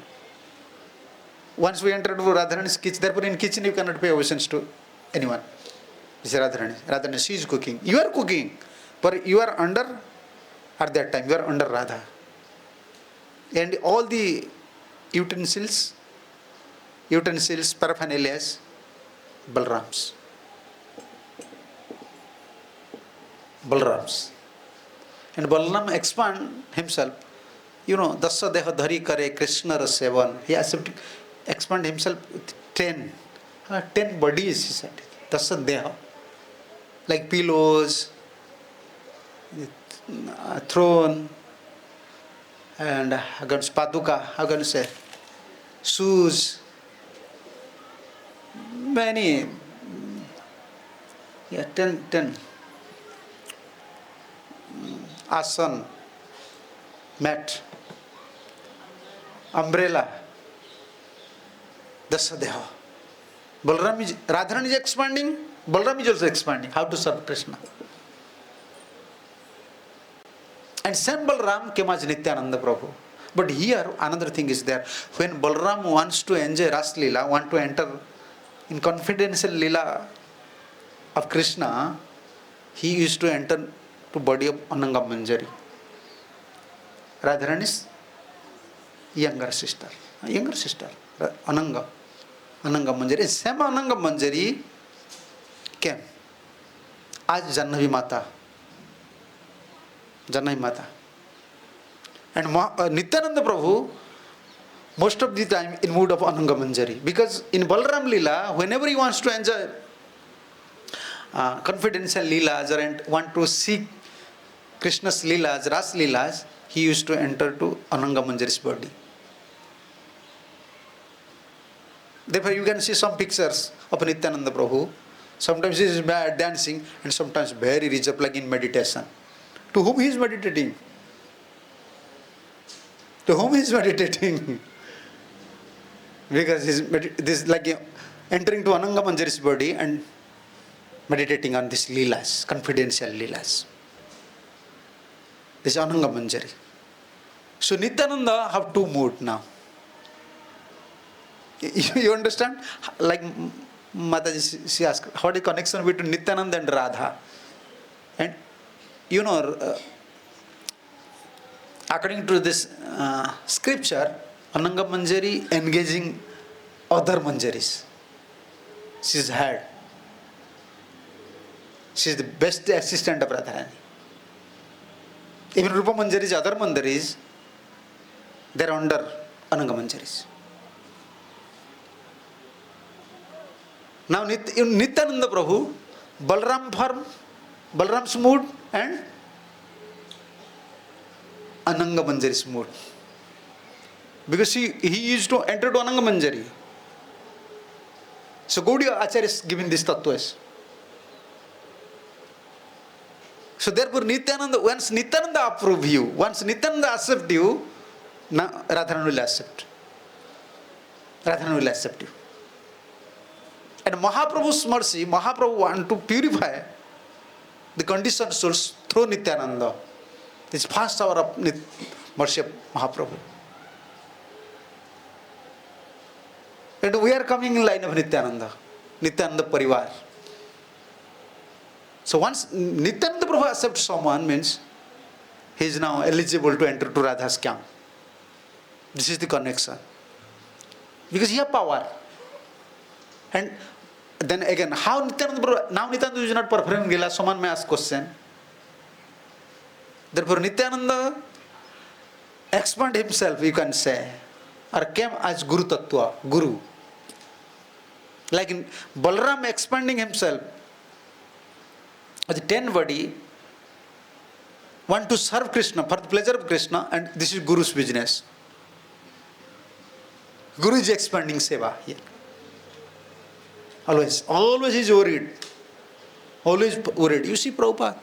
Speaker 1: Once we enter to Radharani's kitchen, therefore in kitchen you cannot pay obeisance to anyone. This is Radharani, she is cooking. You are cooking, but you are under, at that time, you are under Radha. And all the utensils, paraphernalias, Balrams. Balrams. And Balaram expand himself. Dasa deha dhari kare Krishna rasevan. He has to expand himself with 10 bodies, he said. Dasa deha. Like pillows, throne, and against paduka, how can you say, shoes, many, 10. Asan, mat, umbrella, Dasadeha. Radharani is expanding, Balaram is also expanding. How to serve Krishna? And same Balaram came as Nityananda Prabhu. But here another thing is there. When Balaram wants to enjoy Ras Leela, want to enter in confidential Leela of Krishna, he used to enter to body of Ananga Manjari. Radharani's younger sister, Ananga Manjari. Same Ananga Manjari came as Jannavi Mata. And Nityananda Prabhu, most of the time in mood of Ananga Manjari. Because in Balaram Leela, whenever he wants to enjoy confidential Leelas or want to seek Krishna's Leelas, Ras Leelas, he used to enter to Ananga Manjari's body. Therefore, you can see some pictures of Nityananda Prabhu. Sometimes he is dancing and sometimes very reserved, like in meditation. To whom he is meditating? To whom he is meditating? Because this is like entering to Ananga Manjari's body and meditating on these Leelas, confidential Leelas. This is Ananga Manjari. So Nityananda have two moods now. You understand? Like Mataji, she asked, what is the connection between Nityananda and Radha? And according to this scripture, Ananga Manjari engaging other Manjaris. She is head. She is the best assistant of Radharani. Even Rupa Manjari's other Manjaris, they are under Ananga Manjaris. Now Nityananda Prabhu, Balaram form, Balaram's mood and Ananga Manjari's mood. Because he used to enter to Ananga Manjari. So Gaudiya Acharya is giving this tattvas. So therefore Nityananda, once Nityananda approve you, once Nityananda accept you, now Radharani will accept. Radharani will accept you. And Mahaprabhu's mercy, Mahaprabhu want to purify the conditioned souls through Nityananda. This first hour of mercy of Mahaprabhu. And we are coming in line of Nityananda Parivar. So once Nityananda Prabhu accepts someone, means he is now eligible to enter to Radha's camp. This is the connection. Because he has power. And then again, how Nityananda Prabhu, now Nityananda is not performing Leela, someone may ask question. Therefore Nityananda expand himself, you can say, or came as Guru Tattva, Guru. Like in Balaram expanding himself as a 10 body, want to serve Krishna for the pleasure of Krishna, and this is Guru's business. Guru is expanding seva here. Always he is worried. Always worried. You see Prabhupada?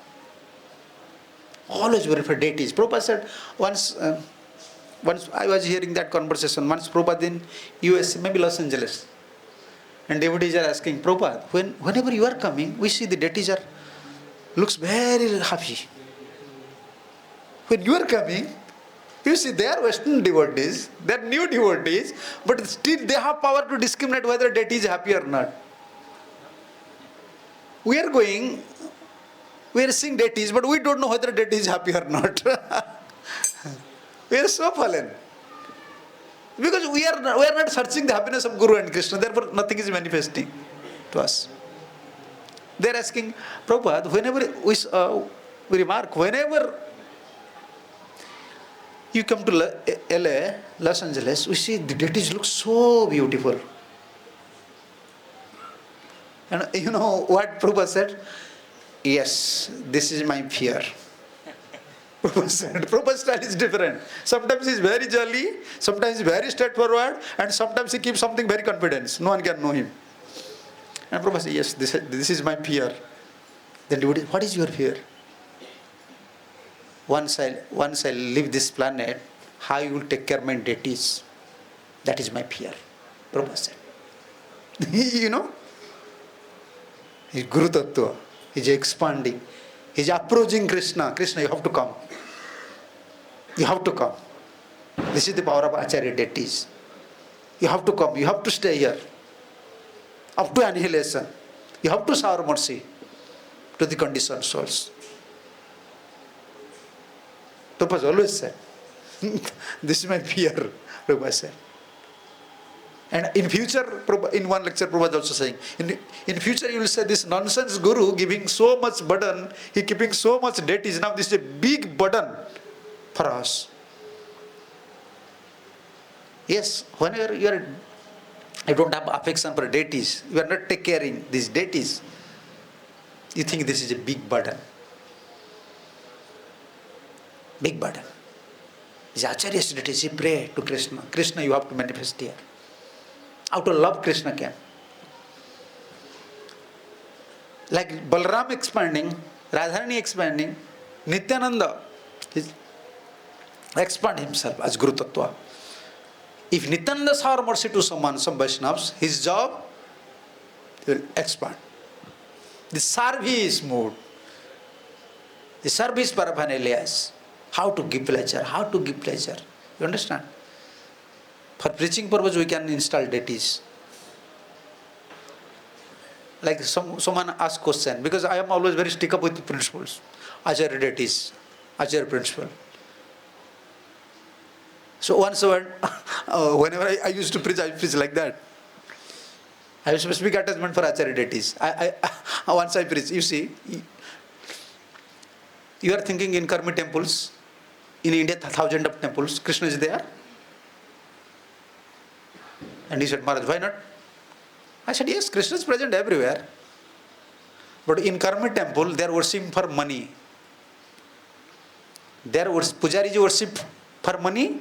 Speaker 1: Always worried for deities. Prabhupada said, once I was hearing that conversation, once Prabhupada in US, maybe Los Angeles, and devotees are asking, Prabhupada, whenever you are coming, we see the deities looks very happy. When you are coming, you see they are Western devotees, they are new devotees, but still they have power to discriminate whether deity is happy or not. We are seeing deities, but we don't know whether deity is happy or not. We are so fallen. Because we are not searching the happiness of Guru and Krishna, therefore nothing is manifesting. to us. They're asking, Prabhupada, whenever we remark, whenever you come to LA, Los Angeles, we see the deities look so beautiful. And you know what Prabhupada said? Yes, this is my fear. Prabhupada said, Prabhupada's style is different. Sometimes he's very jolly, sometimes he's very straightforward, and sometimes he keeps something very confident. No one can know him. And Prabhupada said, yes, this is my fear. Then devotee, what is your fear? Once I leave this planet, how you will take care of my deities? That is my fear. Prabhupada said. You know? He's Guru Tattva. He's expanding. He's approaching Krishna. Krishna, you have to come. You have to come. This is the power of Acharya deities. You have to come. You have to stay here. Up to annihilation. You have to shower mercy to the conditioned souls. Prabhupada always said, this is my fear, Prabhupada said. And in future, in one lecture, Prabhupada also saying, in future you will say this nonsense guru giving so much burden, he keeping so much deities. Now this is a big burden for us. Yes, whenever you don't have affection for deities, you are not taking care of these deities, you think this is a big burden. Big burden. These Acharya's deities, he pray to Krishna. Krishna, you have to manifest here. Out of love, Krishna came. Like Balram expanding, Radharani expanding, Nityananda expand himself as Guru Tattva. If Nityananda shower mercy to someone, some Vaishnavas, his job will expand. The service mode, the service paraphernalias, how to give pleasure, how to give pleasure. You understand? For preaching purpose, we can install deities. Like someone asked question, because I am always very stick up with the principles. Acharya deities, Acharya principle. So once whenever I used to preach, I preach like that. I have specific attachment for Acharya deities. Once I preach, you see, you are thinking in Karmi temples, in India, thousands of temples, Krishna is there. And he said, Maharaj, why not? I said, yes, Krishna is present everywhere. But in Karma temple, they are worshipping for money. Pujari is worship for money.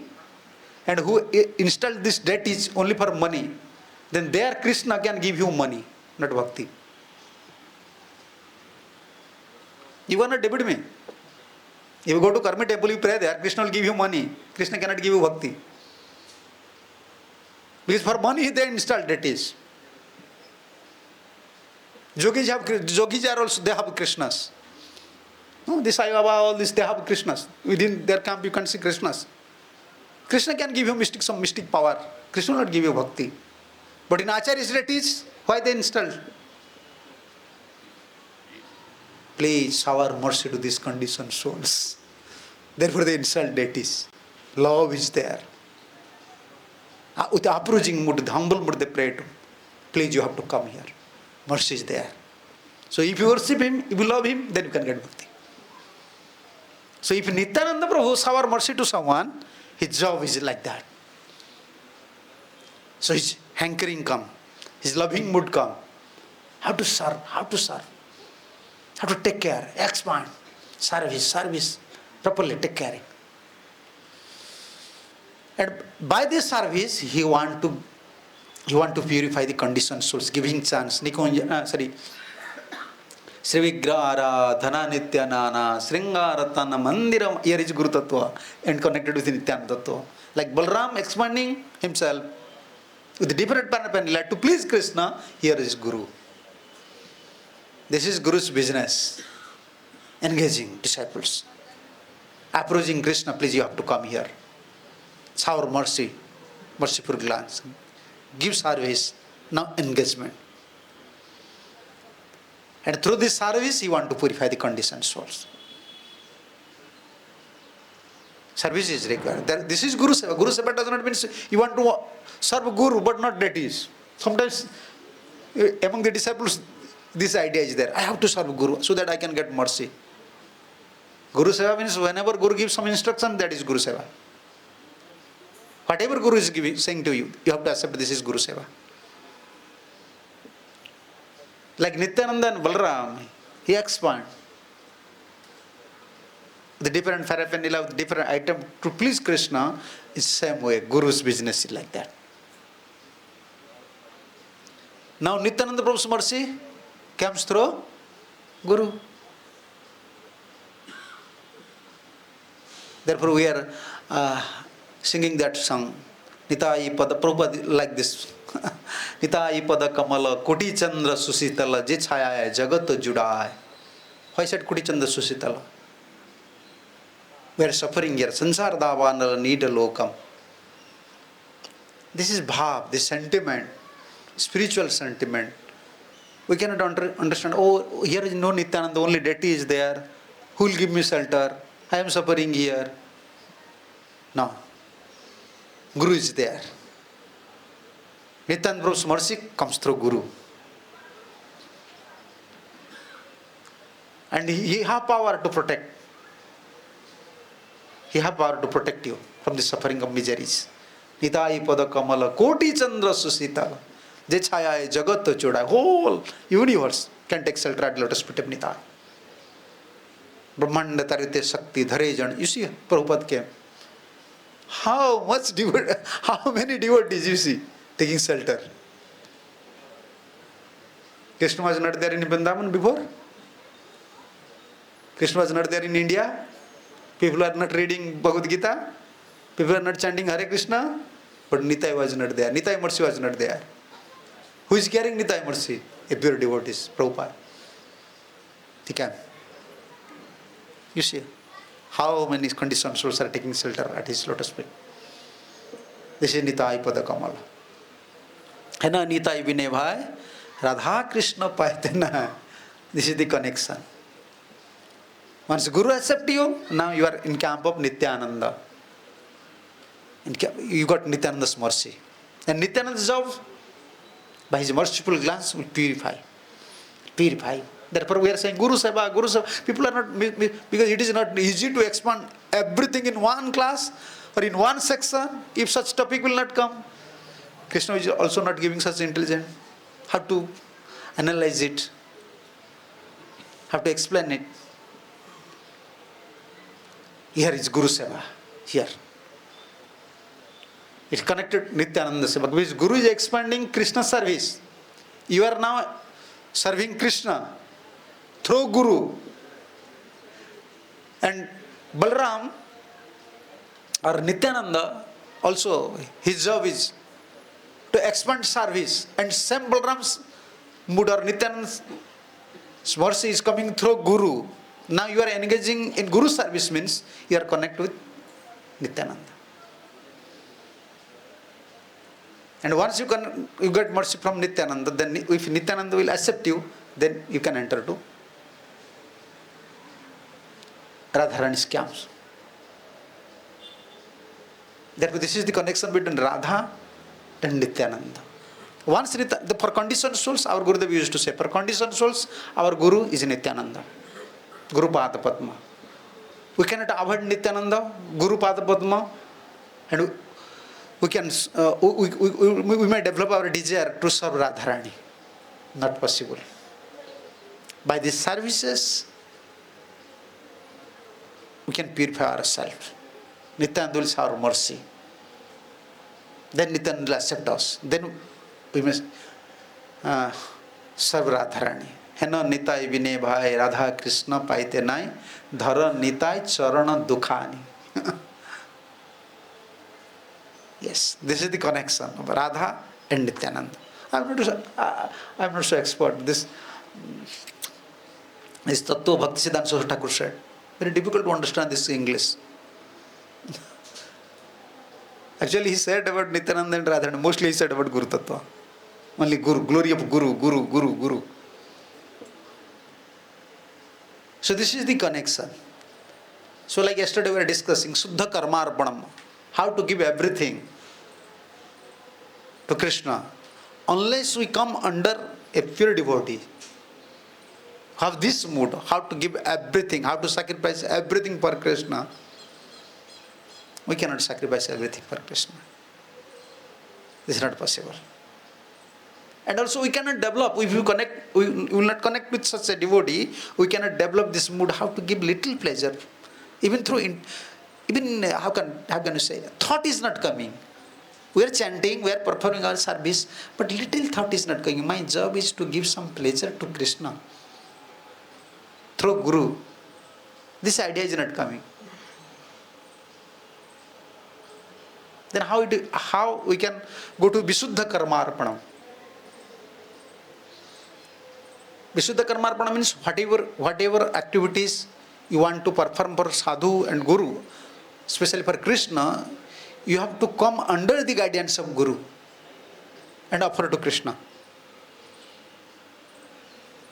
Speaker 1: And who installed this deities only for money, then there Krishna can give you money, not bhakti. You are not debate me. If you go to Karma temple, you pray there, Krishna will give you money. Krishna cannot give you bhakti. Because for money they install deities. Yogis are also, they have Krishnas. No, this Sai Baba, all this, they have Krishnas. Within their camp you can see Krishnas. Krishna can give you some mystic power. Krishna will not give you bhakti. But in Acharya's deities, why they installed? Please shower mercy to these conditioned souls. Therefore they install deities. Love is there. With the approaching mood, the humble mood they pray to. Please, you have to come here. Mercy is there. So if you worship him, if you love him, then you can get bhakti. So if Nityananda Prabhu shower mercy to someone, his job is like that. So his hankering come, his loving mood come. How to serve, how to take care, expand, service, properly take care. And by this service, he want to purify the conditioned souls, giving chance. Sri Vigrahara, Dhana Nityanana, Sringaratana, Mandiram, here is Guru Tattva, and connected with Nityananda Tattva. Like Balram expanding himself with different paraphernalia to please Krishna, here is Guru. This is Guru's business. Engaging disciples. Approaching Krishna, please you have to come here. Shower mercy, merciful glance. Give service, now engagement. And through this service, you want to purify the conditioned souls. Service is required. This is Guru Seva. Guru Seva does not mean you want to serve Guru but not deities. Sometimes Among the disciples, this idea is there. I have to serve Guru so that I can get mercy. Guru Seva means whenever Guru gives some instruction, that is Guru Seva. Whatever Guru is giving, saying to you, you have to accept this is Guru Seva. Like Nityananda and Balram, he expand the different paraphernalia, the different item to please Krishna is same way. Guru's business is like that. Now Nityananda Prabhu's mercy comes through Guru. Therefore we are singing that song. Nitai pada Prabhupada like this. Nitai pada kamala koti chandra susitala je chhaya jagat judai. Why said koti chandra susitala? We are suffering here. Sansar davanala need a lokam. This is bhav, this sentiment, spiritual sentiment. We cannot understand, oh, here is no Nityananda, only deity is there. Who will give me shelter? I am suffering here. No. Guru is there. Nityananda Prabhu's mercy comes through Guru. And he has power to protect. He has power to protect you from the suffering of miseries. Nitai pada kamala koti chandra susita je chhaya jagat chodai. Whole universe can take shelter at lotus feet of Nitai. Brahmanda tarite shakti dhare jan. You see, Prabhupada came. How many devotees you see taking shelter? Krishna was not there in Vrindavan before. Krishna was not there in India. People are not reading Bhagavad Gita. People are not chanting Hare Krishna. But Nitai was not there. Nitai mercy was not there. Who is carrying Nitai mercy? A pure devotee, Prabhupada. He can. You see how many conditioned souls are taking shelter at his lotus feet. This is Nitai Pada Kamala. है ना निताई विनय भाई राधा कृष्ण पाते ना. This is the connection. Once Guru accept you, now you are in camp of Nityananda. You got Nityananda's mercy. And Nityananda's job, by his merciful glance, will purify. Purify. Therefore we are saying Guru Seva, Guru Seva. People are not, because it is not easy to expand everything in one class or in one section if such topic will not come. Krishna is also not giving such intelligence. How to analyze it, how to explain it. Here is Guru Seva. Here. It's connected Nityananda Seva. Because Guru is expanding Krishna service. You are now serving Krishna through Guru. And Balram or Nityananda also, his job is to expand service. And same Balram's mood or Nityananda's mercy is coming through Guru. Now you are engaging in Guru service means you are connected with Nityananda. And once you get mercy from Nityananda, then if Nityananda will accept you, then you can enter to Radharani's camps. Therefore, this is the connection between Radha and Nityananda. Once for conditioned souls, our Gurudev used to say, for conditioned souls, our Guru is Nityananda. Guru Pada Padma. We cannot avoid Nityananda, Guru Pada Padma, and we can we may develop our desire to serve Radharani. Not possible. By these services, we can purify ourselves. Nityananda will shower mercy. Then Nityananda will accept us. Then we must serve Radharani. हेनो Nitai विनय भाई राधा कृष्ण पाइते नाई धर निताई चरण दुखानी. Yes, this is the connection of Radha and Nityananda. I'm not so expert. This Tattva Bhakti Siddhanta Saraswati Thakur said. Very difficult to understand this English. Actually, he said about Nityananda and Radha. Mostly he said about Guru Tattva. Only Guru, glory of Guru, Guru, Guru, Guru. So this is the connection. So like yesterday we were discussing Suddha Karmarpanam, how to give everything to Krishna. unless we come under a pure devotee, have this mood, how to give everything, how to sacrifice everything for Krishna, we cannot sacrifice everything for Krishna. This is not possible. And also we cannot develop, if you connect, we will not connect with such a devotee, we cannot develop this mood, how to give little pleasure. Even through, how can you say, thought is not coming. We are chanting, we are performing our service, but little thought is not coming. My job is to give some pleasure to Krishna through Guru. This idea is not coming. Then how we can go to Visuddha Karmarpanam? Visuddha Karmarpanam means whatever activities you want to perform for Sadhu and Guru, especially for Krishna, you have to come under the guidance of Guru and offer to Krishna.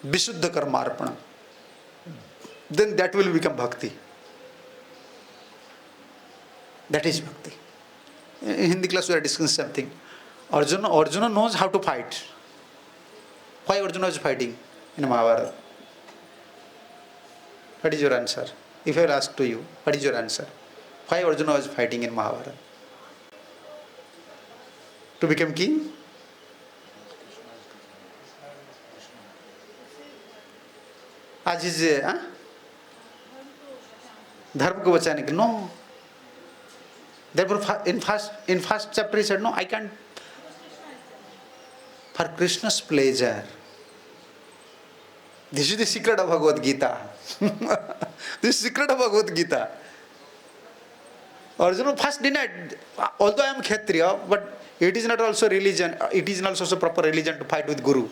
Speaker 1: Visuddha Karmarpanam. Then that will become bhakti. That is bhakti. In Hindi class we are discussing something. Arjuna knows how to fight. Why Arjuna is fighting in Mahabharata? What is your answer? If I will ask to you, what is your answer? Why Arjuna was fighting in Mahabharata? To become king? आज is धर्म को बचाने के no. Therefore, in first chapter he said, no, I can't. For Krishna's pleasure. This is the secret of Bhagavad Gita. This is the secret of Bhagavad Gita. Arjuna first denied, although I am Kshatriya, but it is not also religion, it is not also proper religion to fight with Guru.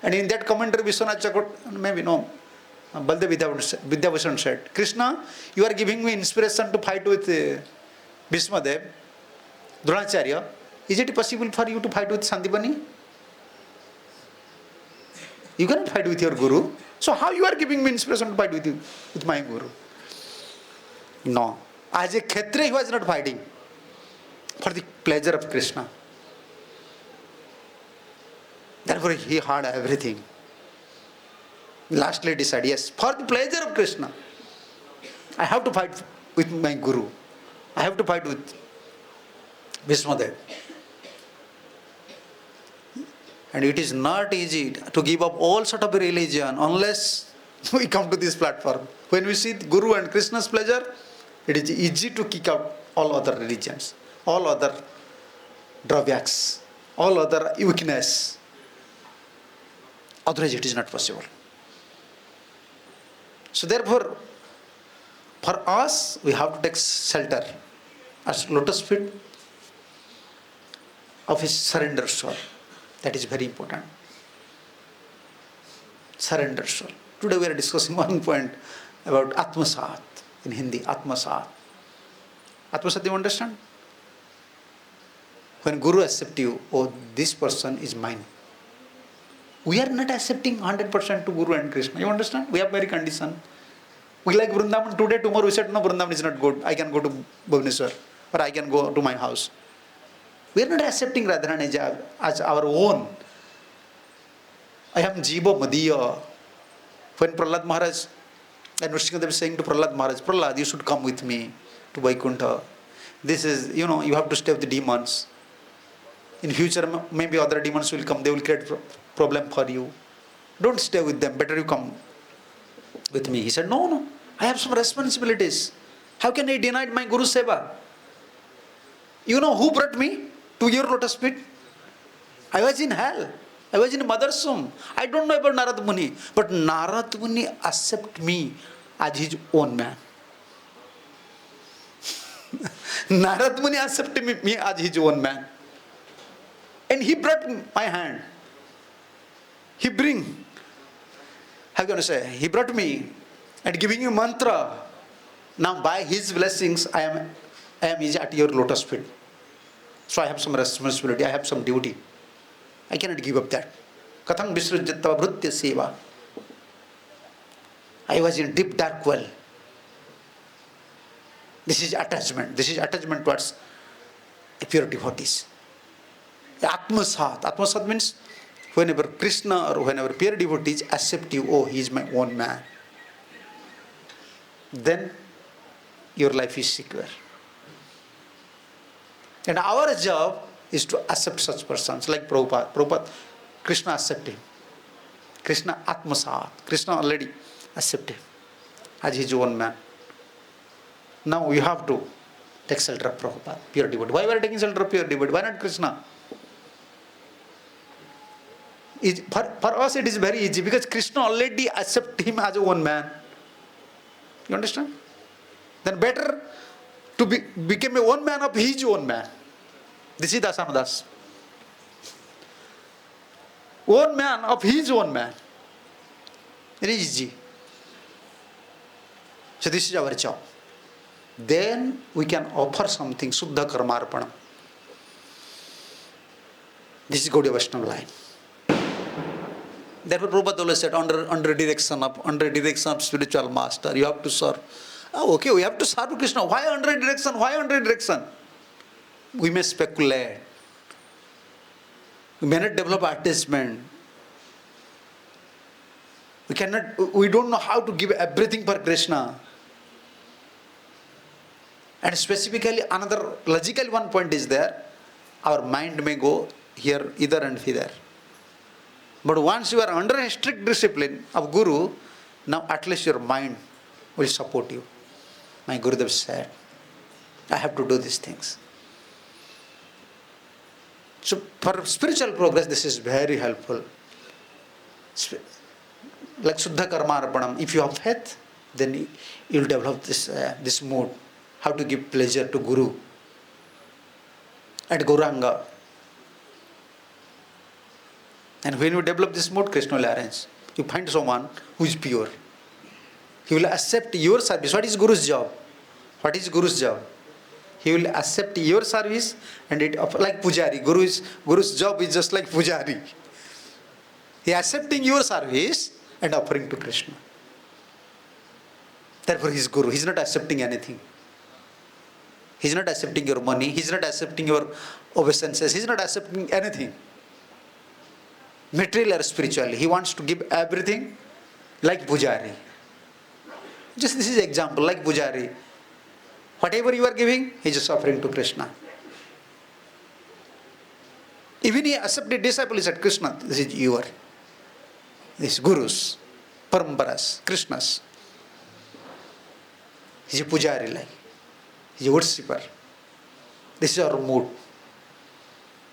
Speaker 1: And in that commentary, Vishwanath Chakravarti, maybe no, Baldev Vidyabhushan said, Krishna, you are giving me inspiration to fight with Bhishmadev, Dronacharya. Is it possible for you to fight with Sandipani? You cannot fight with your Guru. So how you are giving me inspiration to fight with my Guru? No. As a Kshatriya, he was not fighting for the pleasure of Krishna. Therefore he had everything. Lastly decided, yes, for the pleasure of Krishna, I have to fight with my Guru. I have to fight with Bhishmadev. And it is not easy to give up all sort of religion unless we come to this platform. When we see Guru and Krishna's pleasure, it is easy to kick out all other religions, all other drawbacks, all other weakness. Otherwise it is not possible. So therefore, for us, we have to take shelter as lotus feet of his surrender soul. That is very important. Surrender soul. Today we are discussing one point about Atmasat in Hindi. Atmasat. Atmasat, you understand? When Guru accepts you, oh, this person is mine. We are not accepting 100% to Guru and Krishna. You understand? We have very condition. We like Vrindavan today, tomorrow we said, no, Vrindavan is not good. I can go to Bhubaneswar or I can go to my house. We are not accepting Radharani as our own. I am Jiva Madhya. When Prahlad Maharaj, and Nrsimhadev is saying to Prahlad Maharaj, Prahlad, you should come with me to Vaikuntha. This is, you have to stay with the demons. In future, maybe other demons will come, they will create problem for you. Don't stay with them, better you come with me. He said, no, I have some responsibilities. How can I deny my Guru Seva? You know who brought me to your lotus feet? I was in hell. I was in mother's womb. I don't know about Narad Muni, but Narad Muni accepted me as his own man. Narad Muni accepted me as his own man. And he brought my hand. He brought me and giving you mantra. Now by his blessings, I am at your lotus feet. So I have some responsibility, I have some duty. I cannot give up that. Katham visrujyatva bhrutya seva. I was in deep dark well. This is attachment. This is attachment towards pure devotees. Atmasat. Atmasat means whenever Krishna or whenever pure devotees accept you, oh, he is my own man, then your life is secure. And our job is to accept such persons like Prabhupada. Prabhupada, Krishna accept him. Krishna Atmasat. Krishna already accept him as his own man. Now you have to take shelter of Prabhupada, pure devotee. Why we are taking shelter of pure devotee? Why not Krishna? For us it is very easy because Krishna already accept him as a one man. You understand? Then better to become a one man of his own man. This is Dasamadas. One man of his own man. Very easy. So this is our job. Then we can offer something, Suddha Karmarpanam. This is Gaudiya Vaishnava line. Therefore Prabhupada always said, under direction of spiritual master, you have to serve. Oh, okay, we have to serve Krishna. Why under direction? Why under direction? We may speculate. We may not develop attachment. We don't know how to give everything for Krishna. And specifically another logical one point is there. Our mind may go here, either and hither. But once you are under a strict discipline of Guru, now at least your mind will support you. My Gurudev said, I have to do these things. So for spiritual progress, this is very helpful. Like Suddha Karma Arpanam, if you have faith, then you will develop this mood. How to give pleasure to Guru and Gauranga. And when you develop this mood, Krishna will arrange. You find someone who is pure. He will accept your service. What is Guru's job? What is Guru's job? He will accept your service and it like Pujari. Guru's job is just like Pujari. He is accepting your service and offering to Krishna. Therefore he is Guru. He is not accepting anything. He is not accepting your money. He is not accepting your obeisances. He is not accepting anything. Material or spiritually. He wants to give everything like Pujari. Just this is example, like Pujari. Whatever you are giving, he is just offering to Krishna. Even he accepted disciple, he said, Krishna, this is your. This is Guru's, Paramparas, Krishna's. He is a Pujari like. He is a worshipper. This is our mood.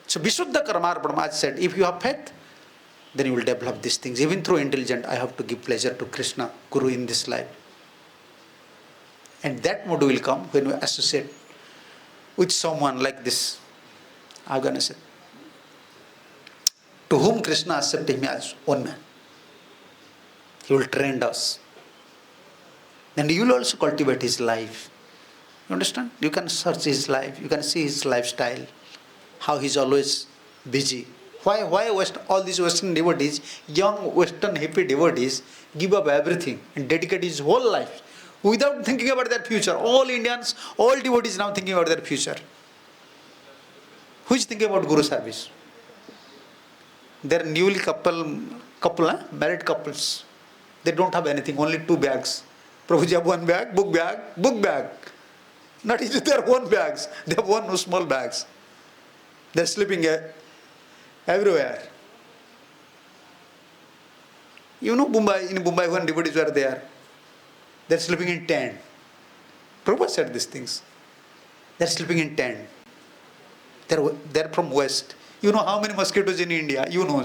Speaker 1: So Visuddha Karmarpanam, as said, if you have faith, then you will develop these things. Even through intelligence, I have to give pleasure to Krishna, Guru in this life. And that mood will come when we associate with someone like this. I'm going to say, to whom Krishna accepted him as one man. He will train us. And you will also cultivate his life. You understand? You can search his life. You can see his lifestyle. How he is always busy. Why all these Western devotees, young Western hippie devotees, give up everything and dedicate his whole life without thinking about their future. All Indians, all devotees now thinking about their future. Who is thinking about Guru service? They are newly married couples. They don't have anything, only 2 bags. Prabhuji have 1 bag, book bag. Not even their own bags. They have 1 small bags. They are sleeping everywhere. You know in Mumbai when devotees were there, they are sleeping in tent. Prabhupada said these things. They are sleeping in tent. They are from West. You know how many mosquitoes in India? You know.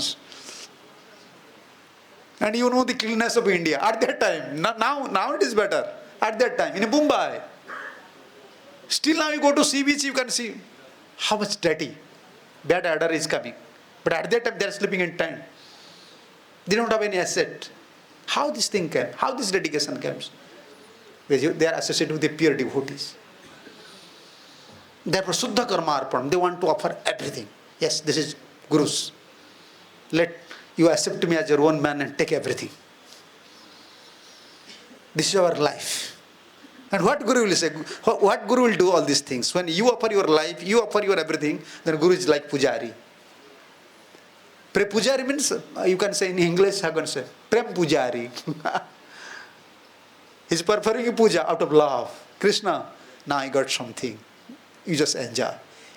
Speaker 1: And you know the cleanliness of India. At that time, now it is better. At that time, in Mumbai. Still now you go to sea beach, you can see how much dirty. Bad odor is coming. But at that time they are sleeping in tent. They don't have any asset. How this thing came? How this dedication comes? They are associated with the pure devotees. Therefore, Suddha Karma Arpanam, they want to offer everything. Yes, this is Guru's. Let you accept me as your own man and take everything. This is our life. And what Guru will say? What Guru will do all these things? When you offer your life, you offer your everything, then Guru is like Pujari. Pujari means, you can say in English, I can say, Prem Pujari. He's performing puja out of love. Krishna, now I got something. You just enjoy.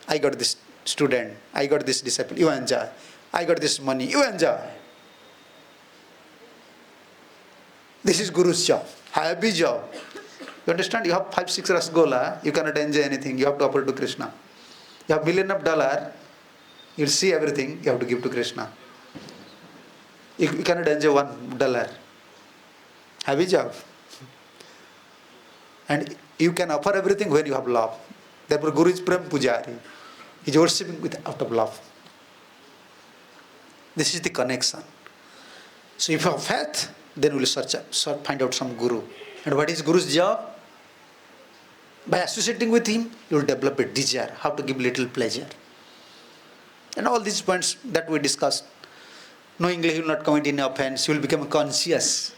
Speaker 1: I got this student. I got this disciple. You enjoy. I got this money. You enjoy. This is Guru's job. Happy job. You understand? You have 5, 6 rasgola. You cannot enjoy anything. You have to offer to Krishna. You have $1,000,000. You'll see everything. You have to give to Krishna. You cannot enjoy $1. Happy job. And you can offer everything when you have love. Therefore, Guru is Prem Pujari. He is worshipping with out of love. This is the connection. So if you have faith, then we will find out some Guru. And what is Guru's job? By associating with him, you will develop a desire, how to give little pleasure. And all these points that we discussed. Knowingly he will not commit any offense, he will become conscious.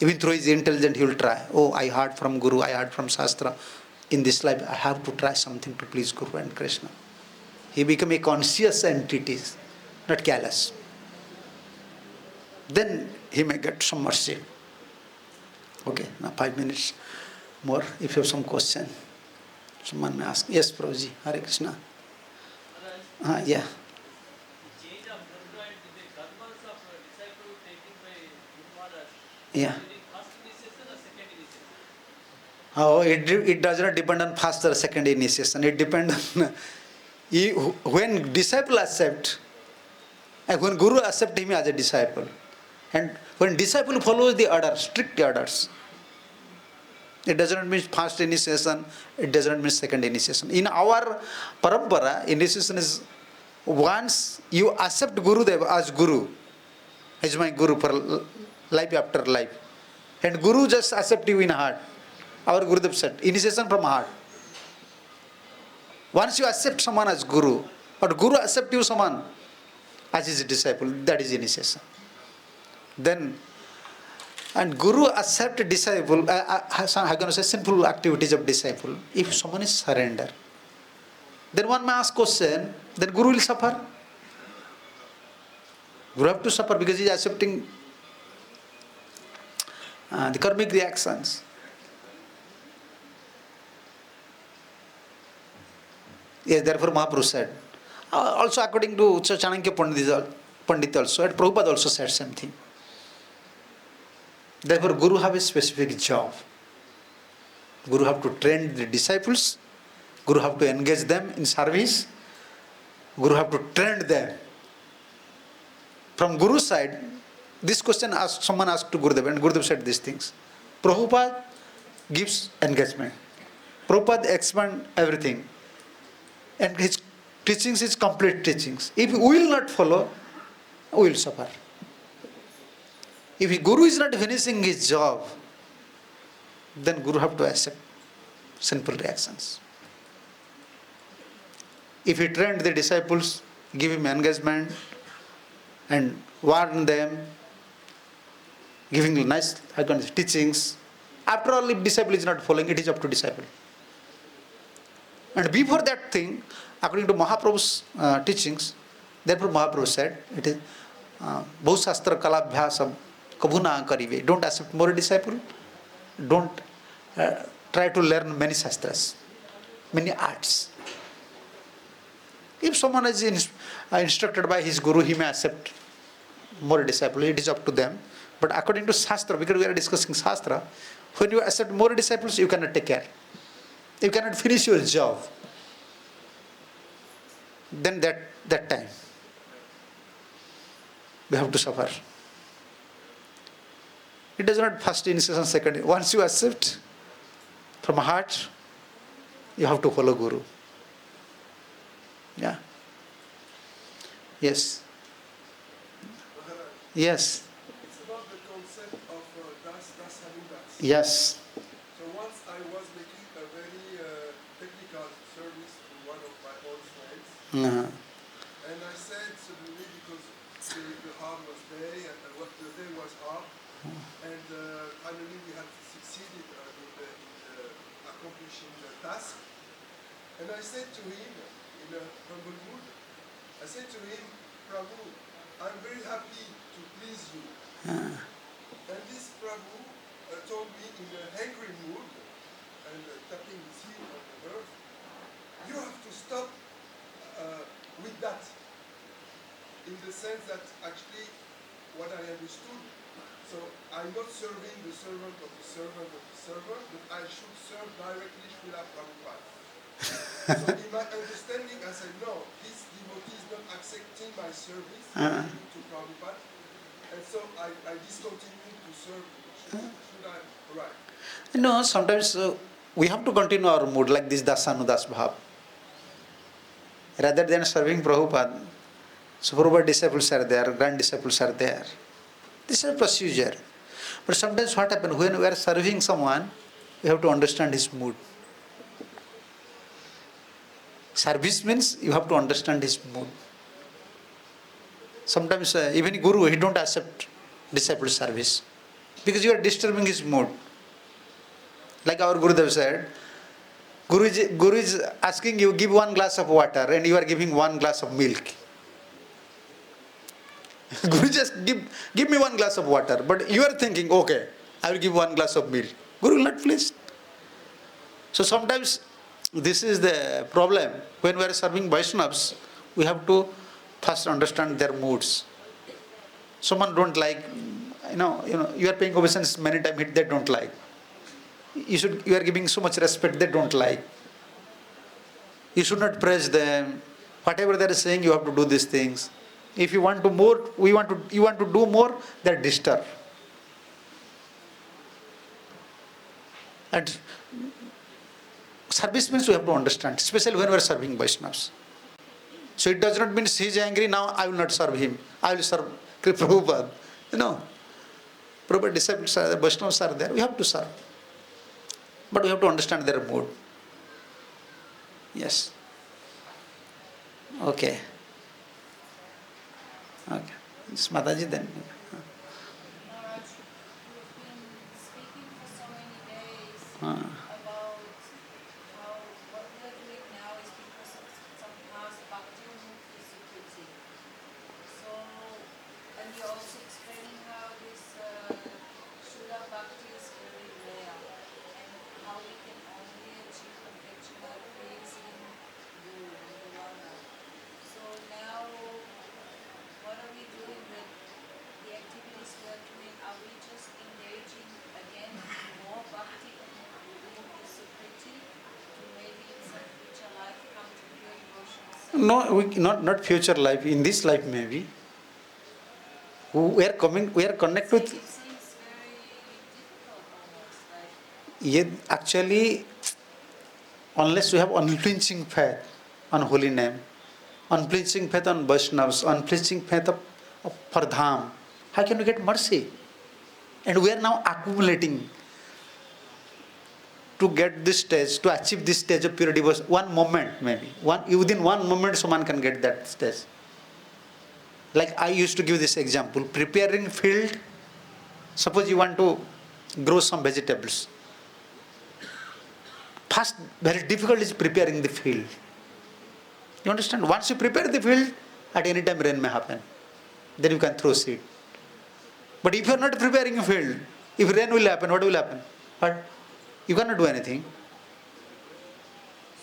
Speaker 1: Even though he is intelligent, he will try. Oh, I heard from Guru, I heard from Shastra. In this life, I have to try something to please Guru and Krishna. He become a conscious entity, not careless. Then he may get some mercy. Okay, now 5 minutes more. If you have some question, someone may ask. Yes, Prabhuji, Hare Krishna. Yeah. Yeah. Oh, it does not depend on first or second initiation. It depends on when disciple accept, and when Guru accept him as a disciple, and when disciple follows the order, strict orders. It does not mean first initiation. It does not mean second initiation. In our parampara, initiation is once you accept Gurudev as Guru, is my Guru for life after life, and Guru just accept you in heart. Our Gurudev said, initiation from heart. Once you accept someone as Guru, or Guru accept you someone as his disciple, that is initiation. Then, and Guru accept a disciple, I'm going to say sinful activities of disciple, if someone is surrender. Then one may ask question, then Guru will suffer. Guru have to suffer because he is accepting the karmic reactions. Yes, therefore Mahaprabhu said. Also according to Chanakya Pandit also, and Prabhupada also said same thing. Therefore Guru have a specific job. Guru have to train the disciples. Guru have to engage them in service. Guru have to train them. From Guru's side, this question someone asked to Gurudev, and Gurudev said these things. Prabhupada gives engagement. Prabhupada expands everything. And his teachings is complete teachings. If we will not follow, we will suffer. If Guru is not finishing his job, then Guru have to accept sinful reactions. If he trained the disciples, give him engagement and warn them, giving nice teachings, after all, if disciple is not following, it is up to disciple. And before that thing, according to Mahaprabhu's teachings, therefore Mahaprabhu said, it is Bahus Shastra Kalabhyasam Kabhuna Karive. Don't accept more disciple. Don't try to learn many shastras, many arts. If someone is instructed by his Guru, he may accept more disciples. It is up to them. But according to Shastra, because we are discussing Shastra, when you accept more disciples, you cannot take care. You cannot finish your job. Then that time, we have to suffer. It does not first initiation, second. Once you accept from heart, you have to follow Guru. Yeah. Yes. Yes.
Speaker 2: It's about the concept of das haludas.
Speaker 1: Yes.
Speaker 2: So once I was making a very technical service to one of my old friends, and I said suddenly, because the hard was day and the day was hard, and finally we had succeeded in accomplishing the task. And I said to him, in a humble mood, I said to him, Prabhu, I'm very happy to please you. And this Prabhu told me in an angry mood, and tapping his heel on the earth, you have to stop with that. In the sense that actually what I understood, so I'm not serving the servant of the servant of the servant, but I should serve directly Srila Prabhupada. So in my understanding, I said, no, this devotee is not accepting my service to Prabhupada, and so I discontinued to serve him. Should I? Right.
Speaker 1: No, sometimes we have to continue our mood like this Dasanudas Bhav. Rather than serving Prabhupada, so Prabhupada disciples are there, grand disciples are there. This is a procedure. But sometimes what happens, when we are serving someone, we have to understand his mood. Service means you have to understand his mood. Sometimes even Guru, he don't accept disciple service because you are disturbing his mood. Like our Gurudev said, Guru is asking you, give 1 glass of water and you are giving 1 glass of milk. Guru just give me 1 glass of water, but you are thinking, okay, I will give 1 glass of milk. Guru will not please. So sometimes this is the problem. When we are serving Vaishnavas, we have to first understand their moods. Someone don't like, you are paying obeisance many times, they don't like. You are giving so much respect, they don't like. You should not praise them. Whatever they are saying, you have to do these things. If you want to more, you want to do more, they are disturbed. And service means we have to understand, especially when we are serving Vaishnavas. So it does not mean he is angry, now I will not serve him. I will serve Prabhupada. Prabhupada disciples are there, Vaishnavas are there, we have to serve. But we have to understand their mood. Yes. Okay. Okay. It's Mataji then.
Speaker 3: Maharaj, you've been speaking for so many days about how what we are doing now is because of some past bhakti mukti sukriti. So, and you're also explaining how this Shuddha bhakti is very rare and how we can only achieve perfection by praising Guru Vrindavan. So now, what are we doing with the activities we are doing? Are we just engaging again in more bhakti and doing the sukriti to maybe in some future life come to pure devotion?
Speaker 1: No, not future life, in this life maybe. We are connected with.
Speaker 3: It seems very difficult almost.
Speaker 1: Yeah, actually, unless you have unflinching faith on holy name, unflinching faith on Vaishnavas, unflinching faith for Dham, how can you get mercy? And we are now accumulating to get this stage, to achieve this stage of pure devotion. One moment maybe. Within 1 moment someone can get that stage. Like I used to give this example, preparing field, suppose you want to grow some vegetables. First, very difficult is preparing the field. You understand? Once you prepare the field, at any time rain may happen. Then you can throw seed. But if you are not preparing a field, if rain will happen, what will happen? But you cannot do anything.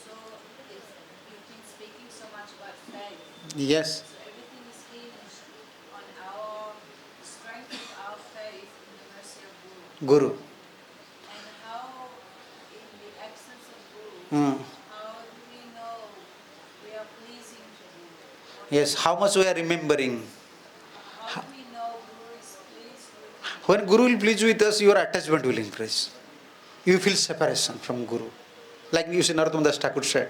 Speaker 3: So you've been speaking so much about faith.
Speaker 1: Yes.
Speaker 3: So everything is hinged on our strength of our faith in the mercy of Guru.
Speaker 1: Guru.
Speaker 3: And how, in the absence of Guru,
Speaker 1: Hmm.
Speaker 3: how do we know we are pleasing to Guru?
Speaker 1: Yes, how much we are remembering.
Speaker 3: How do we know Guru is pleased with us?
Speaker 1: When Guru will please with us, your attachment will increase. You feel separation from Guru. Like you see Narottam Das Thakur said,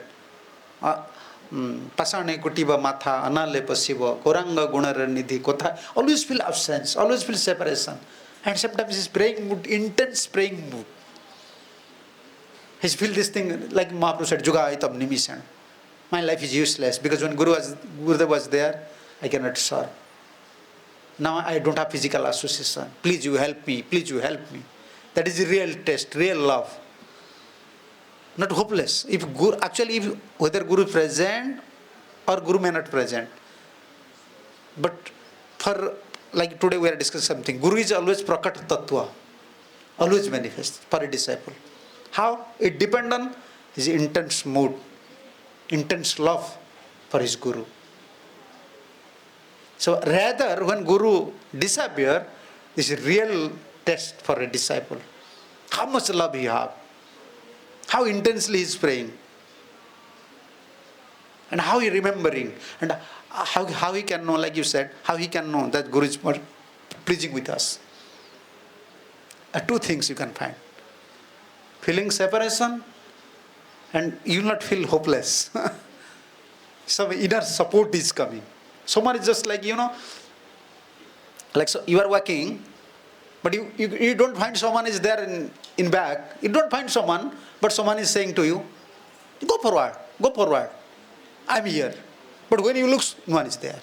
Speaker 1: Pasane Kutiba Matha, Anale Pasiva, Koranga Gunara Nidhi, Kotha, always feel absence, always feel separation. And sometimes his praying mood, intense praying mood. He feel this thing, like Mahaprabhu said, Juga Aitam Nimishan. My life is useless because when Gurudev was there, I cannot serve. Now I don't have physical association. Please you help me, please you help me. That is the real test, real love. Not hopeless. Whether Guru is present or Guru may not present, But for, like today we are discussing something, Guru is always prakat tattva, always manifest for a disciple. How? It depends on his intense mood, intense love for his Guru. So rather, when Guru disappear, this is real test for a disciple. How much love he have, how intensely he is praying, and how he remembering, and how he can know, like you said, how he can know that Guru is more pleasing with us. Two things you can find: feeling separation, and you will not feel hopeless. Some inner support is coming. Someone is just like, like so you are walking, but you don't find someone is there in back. You don't find someone, but someone is saying to you, go forward, I'm here. But when you look, no one is there.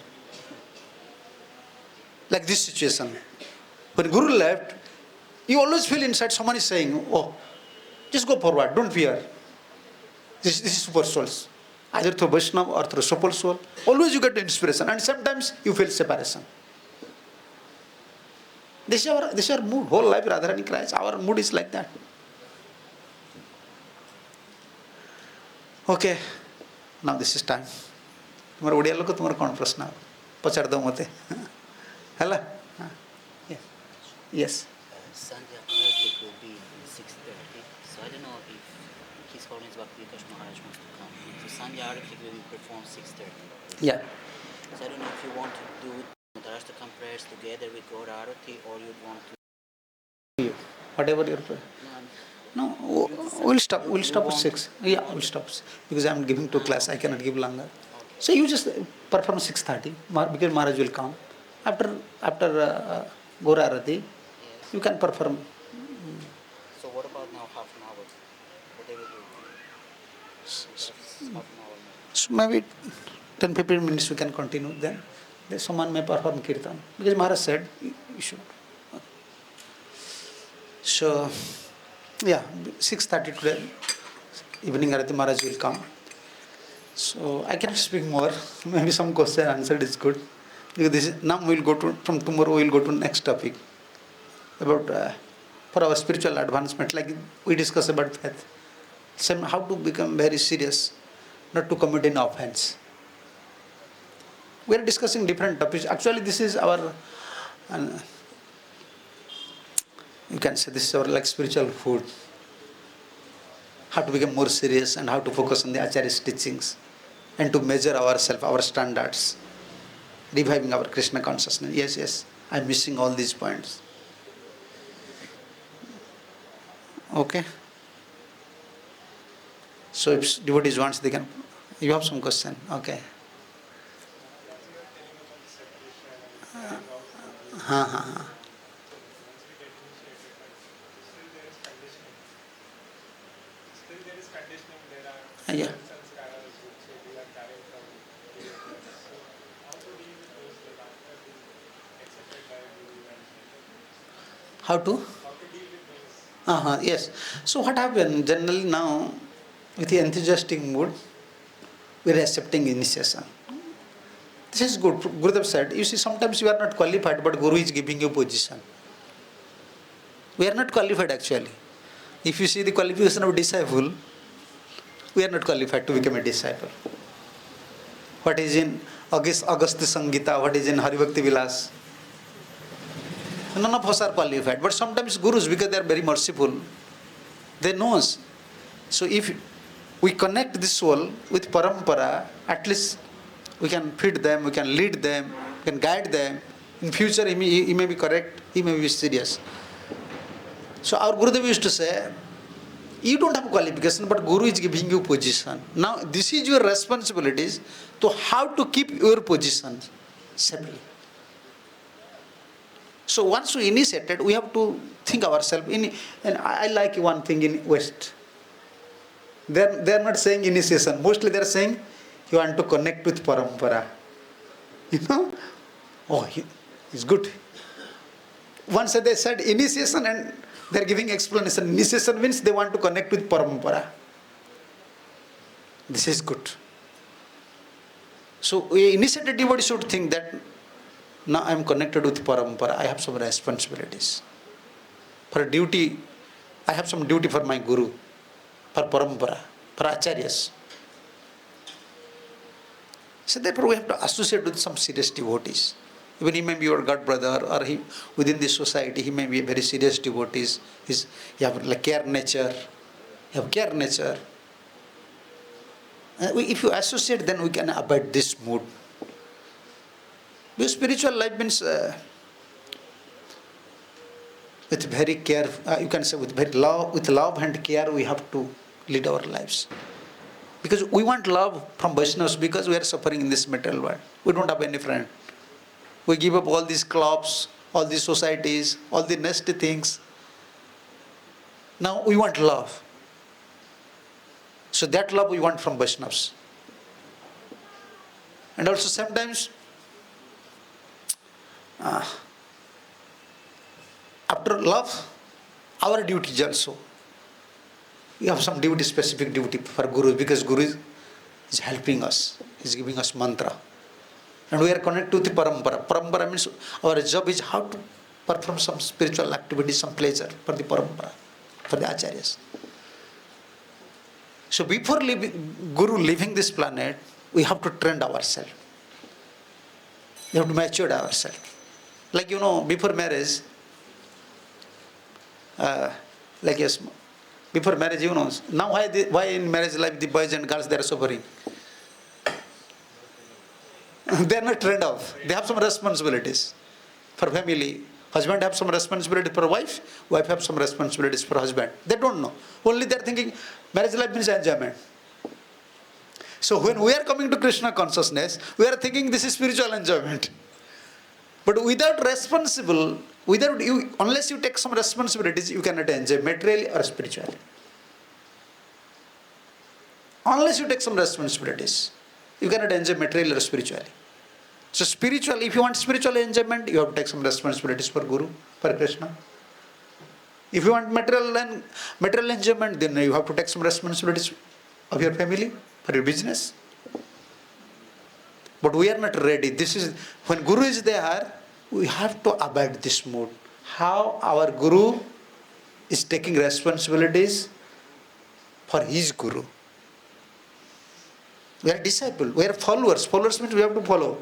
Speaker 1: Like this situation. When Guru left, you always feel inside someone is saying, oh, just go forward, don't fear. This is super souls. Either through Vaishnava or through super soul. Always you get inspiration, and sometimes you feel separation. This is our mood. Whole life Radharani cries. Our mood is like that. Okay. Now this is time. तुम्हारा उड़िया लोग तुम्हारा कौन प्रश्न है? पचार दो मते. Hello. Yes.
Speaker 4: Sunday Arctic will be 6:30, so I don't know if His Holiness Bhakti Maharaj wants to come. So Sunday Arctic will be performed 6:30.
Speaker 1: Yeah.
Speaker 4: So I don't know if you want to do Dharashtakam prayers together with Gaur Arati, or you want to.
Speaker 1: Whatever your prayer. No, we'll stop at 6. Yeah, we'll stop because I'm giving to class. I cannot give longer. So you just perform 6:30 because Maharaj will come after Gaur Arati. You can perform.
Speaker 4: So what about now half an hour? What they will do? Half an hour.
Speaker 1: So maybe 10-15 minutes we can continue. Then someone may perform kirtan because Maharaj said you should. So yeah, 6:30 today evening Arati Maharaj will come. So I cannot speak more. Maybe some question answered is good because this is, now we'll go to, from tomorrow we'll go to next topic about for our spiritual advancement, like we discuss about faith. Same, how to become very serious, not to commit an offense. We are discussing different topics. Actually, this is our, you can say this is our like spiritual food. How to become more serious and how to focus on the Acharya's teachings and to measure ourselves, our standards, reviving our Krishna consciousness. Yes, I'm missing all these points. Okay. So if devotees wants, they can. You have some question? Okay. Yeah. How to? Yes. So what happened generally now, with the enthusiastic mood, we are accepting initiation. This is good. Gurudev said, you see, sometimes you are not qualified, but Guru is giving you position. We are not qualified actually. If you see the qualification of disciple, we are not qualified to become a disciple. What is in Agastya Sangita, what is in Haribhakti Vilas? None of us are qualified. But sometimes Gurus, because they are very merciful, they know us. So if we connect this soul with parampara, at least we can feed them, we can lead them, we can guide them. In future, he may be correct, he may be serious. So our Gurudev used to say, you don't have qualification, but Guru is giving you position. Now, this is your responsibilities to how to keep your position safely. So once we initiated, we have to think ourselves. And I like one thing in West. They are not saying initiation. Mostly they are saying, you want to connect with parampara. Oh, it's good. Once they said initiation and they are giving explanation. Initiation means they want to connect with parampara. This is good. So we initiated devotee should think that Now I am connected with parampara. I have some responsibilities. For duty, I have some duty for my guru, for parampara, for acharyas. So therefore we have to associate with some serious devotees. Even he may be your god brother, or he within this society he may be a very serious devotee. You have like care nature. You have care nature. If you associate, then we can abide this mood. Because spiritual life means with very care, you can say with love and care, we have to lead our lives. Because we want love from Vaishnavas because we are suffering in this material world. We don't have any friend. We give up all these clubs, all these societies, all the nasty things. Now we want love. So that love we want from Vaishnavas. And also sometimes, after love, our duty is also. We have some duty, specific duty for Guru, because Guru is helping us. He is giving us mantra. And we are connected to the parampara. Parampara means our job is how to perform some spiritual activity, some pleasure for the parampara, for the acharyas. So before Guru leaving this planet, we have to train ourselves. We have to mature ourselves. Like before marriage, before marriage, now why in marriage life the boys and girls they are suffering? They are not trained off. They have some responsibilities for family. Husband have some responsibility for wife. Wife have some responsibilities for husband. They don't know. Only they are thinking marriage life means enjoyment. So when we are coming to Krishna consciousness, we are thinking this is spiritual enjoyment. But unless you take some responsibilities, you cannot enjoy materially or spiritually. Unless you take some responsibilities, you cannot enjoy materially or spiritually. So spiritually, if you want spiritual enjoyment, you have to take some responsibilities for Guru, for Krishna. If you want material enjoyment, then you have to take some responsibilities of your family, for your business. But we are not ready. When Guru is there, we have to abide this mood. How our Guru is taking responsibilities for his Guru. We are disciples, we are followers. Followers means we have to follow.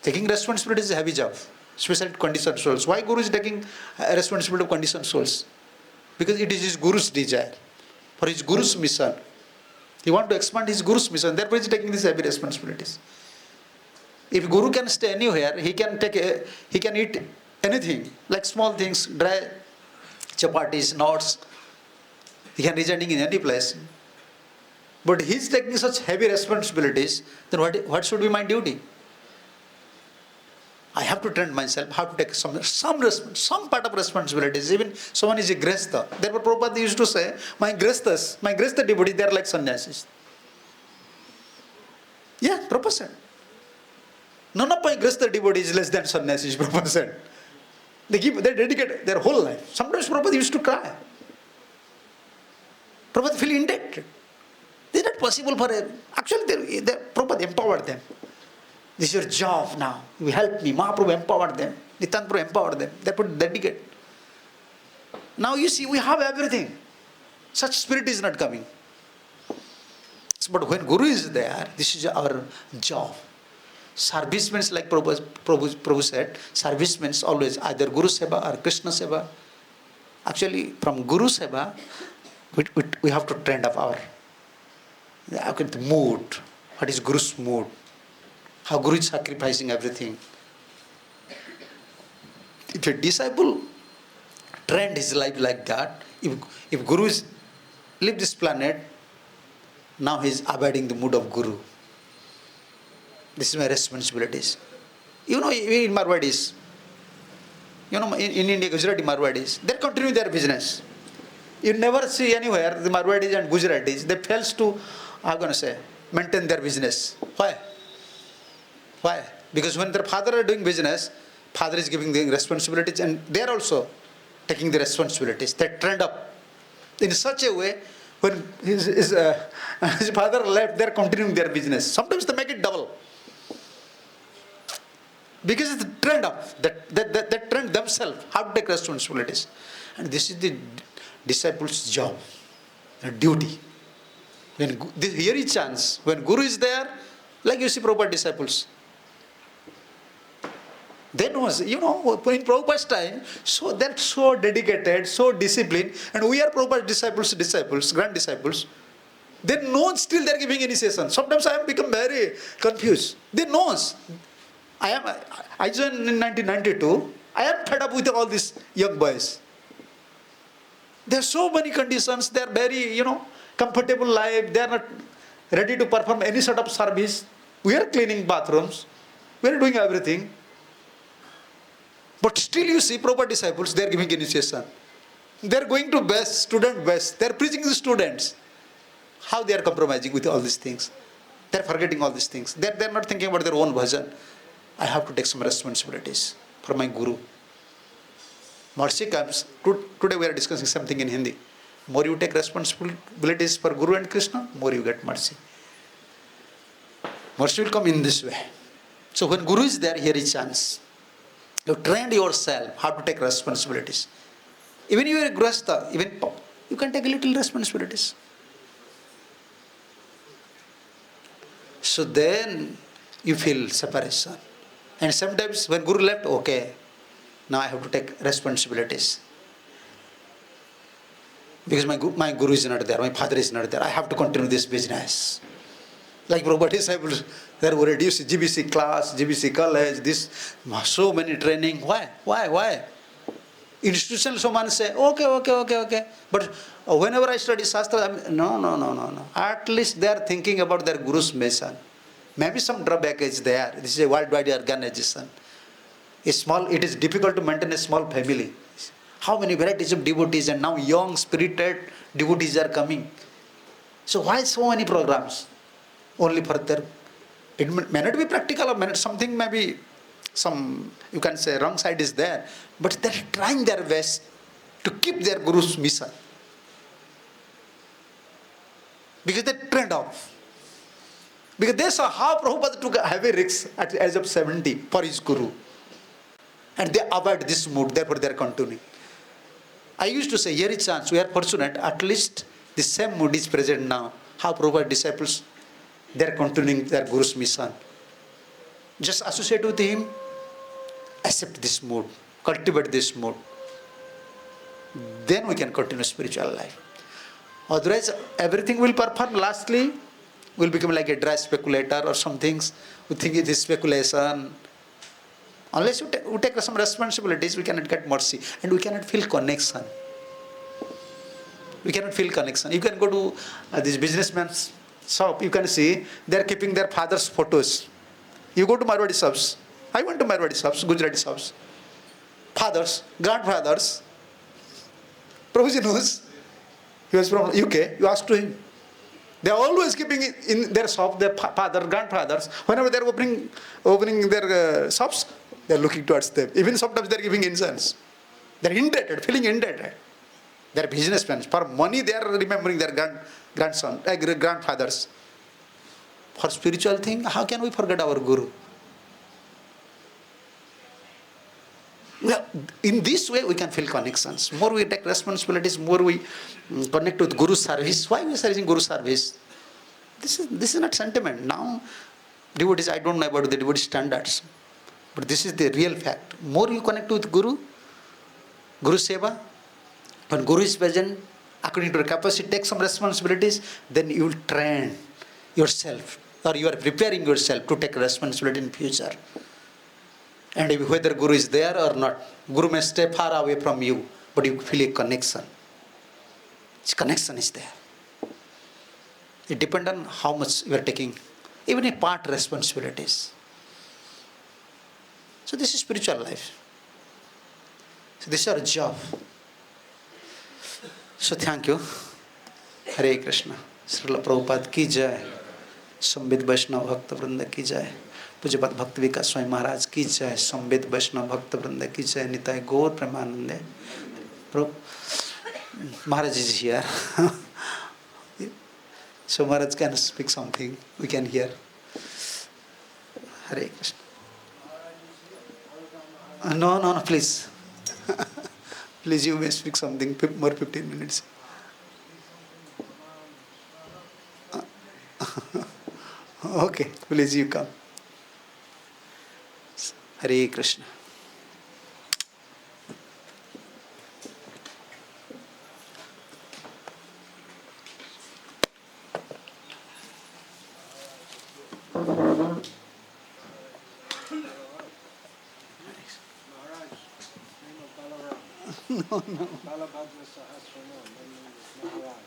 Speaker 1: Taking responsibility is a heavy job, especially conditioned souls. Why Guru is taking responsibility of conditioned souls? Because it is his Guru's desire, for his Guru's mission. He wants to expand his Guru's mission, therefore he is taking these heavy responsibilities. If Guru can stay anywhere, he can eat anything, like small things, dry chapatis, nuts. He can residing in any place. But he is taking such heavy responsibilities, then what should be my duty? I have to train myself, how to take some part of responsibilities. Even someone is a grestha. Therefore Prabhupada used to say, my grestha devotees, they are like sannyasis. Yeah, Prabhupada said. None of my grestha devotees is less than sannyasis, Prabhupada said. They dedicate their whole life. Sometimes Prabhupada used to cry. Prabhupada feel indebted. It is not possible for him. Actually, Prabhupada empowered them. This is your job now. You help me. Mahaprabhu empowered them. Nityananda Prabhu empowered them. They put dedicate. Now you see, we have everything. Such spirit is not coming. But when Guru is there, this is our job. Service means, like Prabhu said, service means always either Guru Seva or Krishna Seva. Actually, from Guru Seva, we have to train up our mood. What is Guru's mood? How Guru is sacrificing everything. If a disciple trained his life like that, if Guru is leave this planet, now he is abiding the mood of Guru. This is my responsibilities. In Marwadis, in India, Gujarati Marwadis, they continue their business. You never see anywhere the Marwadis and Gujaratis, they fails to, maintain their business. Why? Because when their father are doing business, father is giving them responsibilities and they are also taking the responsibilities. They trend up in such a way, when his father left, they are continuing their business. Sometimes they make it double. Because it's the trend of that trend themselves, how to take responsibilities. And this is the disciples' job, their duty. Here is chance. When Guru is there, like you see Prabhupada disciples. They know, in Prabhupada's time, so they're so dedicated, so disciplined, and we are Prabhupada's disciples, grand disciples. They know still they're giving initiation. Sometimes I have become very confused. They know. I joined in 1992. I am fed up with all these young boys. There are so many conditions. They are very, comfortable life. They are not ready to perform any sort of service. We are cleaning bathrooms. We are doing everything. But still you see proper disciples, they are giving initiation. They are going to best, student best. They are preaching to students. How they are compromising with all these things. They are forgetting all these things. They are not thinking about their own bhajan. I have to take some responsibilities for my Guru. Mercy comes. Today we are discussing something in Hindi. More you take responsibilities for Guru and Krishna, more you get mercy. Mercy will come in this way. So when Guru is there, here is chance. You train yourself how to take responsibilities. Even you are a grasta, even you can take a little responsibilities. So then you feel separation. And sometimes when Guru left, okay, now I have to take responsibilities. Because my Guru is not there, my father is not there, I have to continue this business. Like Prabhupada disciples, they were reduced GBC class, GBC college, so many training. Why? Institutional someone say, okay. But whenever I study Shastra, no. At least they are thinking about their Guru's mission. Maybe some drawback is there. This is a worldwide organization. It is difficult to maintain a small family. How many varieties of devotees, and now young, spirited devotees are coming. So why so many programs? Only for their, it may not be practical, or something maybe, you can say wrong side is there. But they're trying their best to keep their Guru's mission. Because they trend off. Because they saw how Prabhupada took a heavy risk at the age of 70 for his Guru. And they avoid this mood, therefore they are continuing. I used to say, here is chance, we are fortunate, at least the same mood is present now. How Prabhupada disciples, they are continuing their Guru's mission. Just associate with him, accept this mood, cultivate this mood. Then we can continue spiritual life. Otherwise, everything will perform. Lastly, we'll become like a dry speculator or some things. We think it is speculation. Unless we take some responsibilities, we cannot get mercy. And we cannot feel connection. You can go to this businessman's shop, you can see they are keeping their father's photos. You go to Marwadi shops. I went to Marwadi shops, Gujarati shops. Fathers, grandfathers. Prabhuji knows. He was from UK. You ask to him. They are always keeping in their shop their father, grandfathers. Whenever they are opening their shops, they are looking towards them. Even sometimes they are giving incense. They are indebted, feeling indebted. They are businessmen. For money, they are remembering their grandfathers. For spiritual thing, how can we forget our Guru? In this way, we can feel connections. More we take responsibilities, more we connect with Guru service. Why we are serving Guru service? This is not sentiment. Now, devotees, I don't know about the devotee standards. But this is the real fact. More you connect with Guru Seva, when Guru is present, according to your capacity, take some responsibilities, then you will train yourself, or you are preparing yourself to take responsibility in future. And whether Guru is there or not, Guru may stay far away from you, but you feel a connection. This connection is there. It depends on how much you are taking, even a part responsibilities. So this is spiritual life. So this is our job. So thank you. Hare Krishna. Srila Prabhupada ki jai. Sambit Vaishnava Bhakta Vrinda ki jai. Pujapad Bhakti Vikas Swami Maharaj ki jai. Sambit Vaishnava Bhakta Vrinda ki jai. Nitai Gaur Premanande. Maharaj is here. So Maharaj can speak something. We can hear. Hare Krishna. No, no, no, please. Please, you may speak something more 15 minutes. Okay, please, you come. Hare Krishna.
Speaker 5: Maharaj, name of Balaram. No, no. Balabhadra Sahasranam, then name is Maharaj.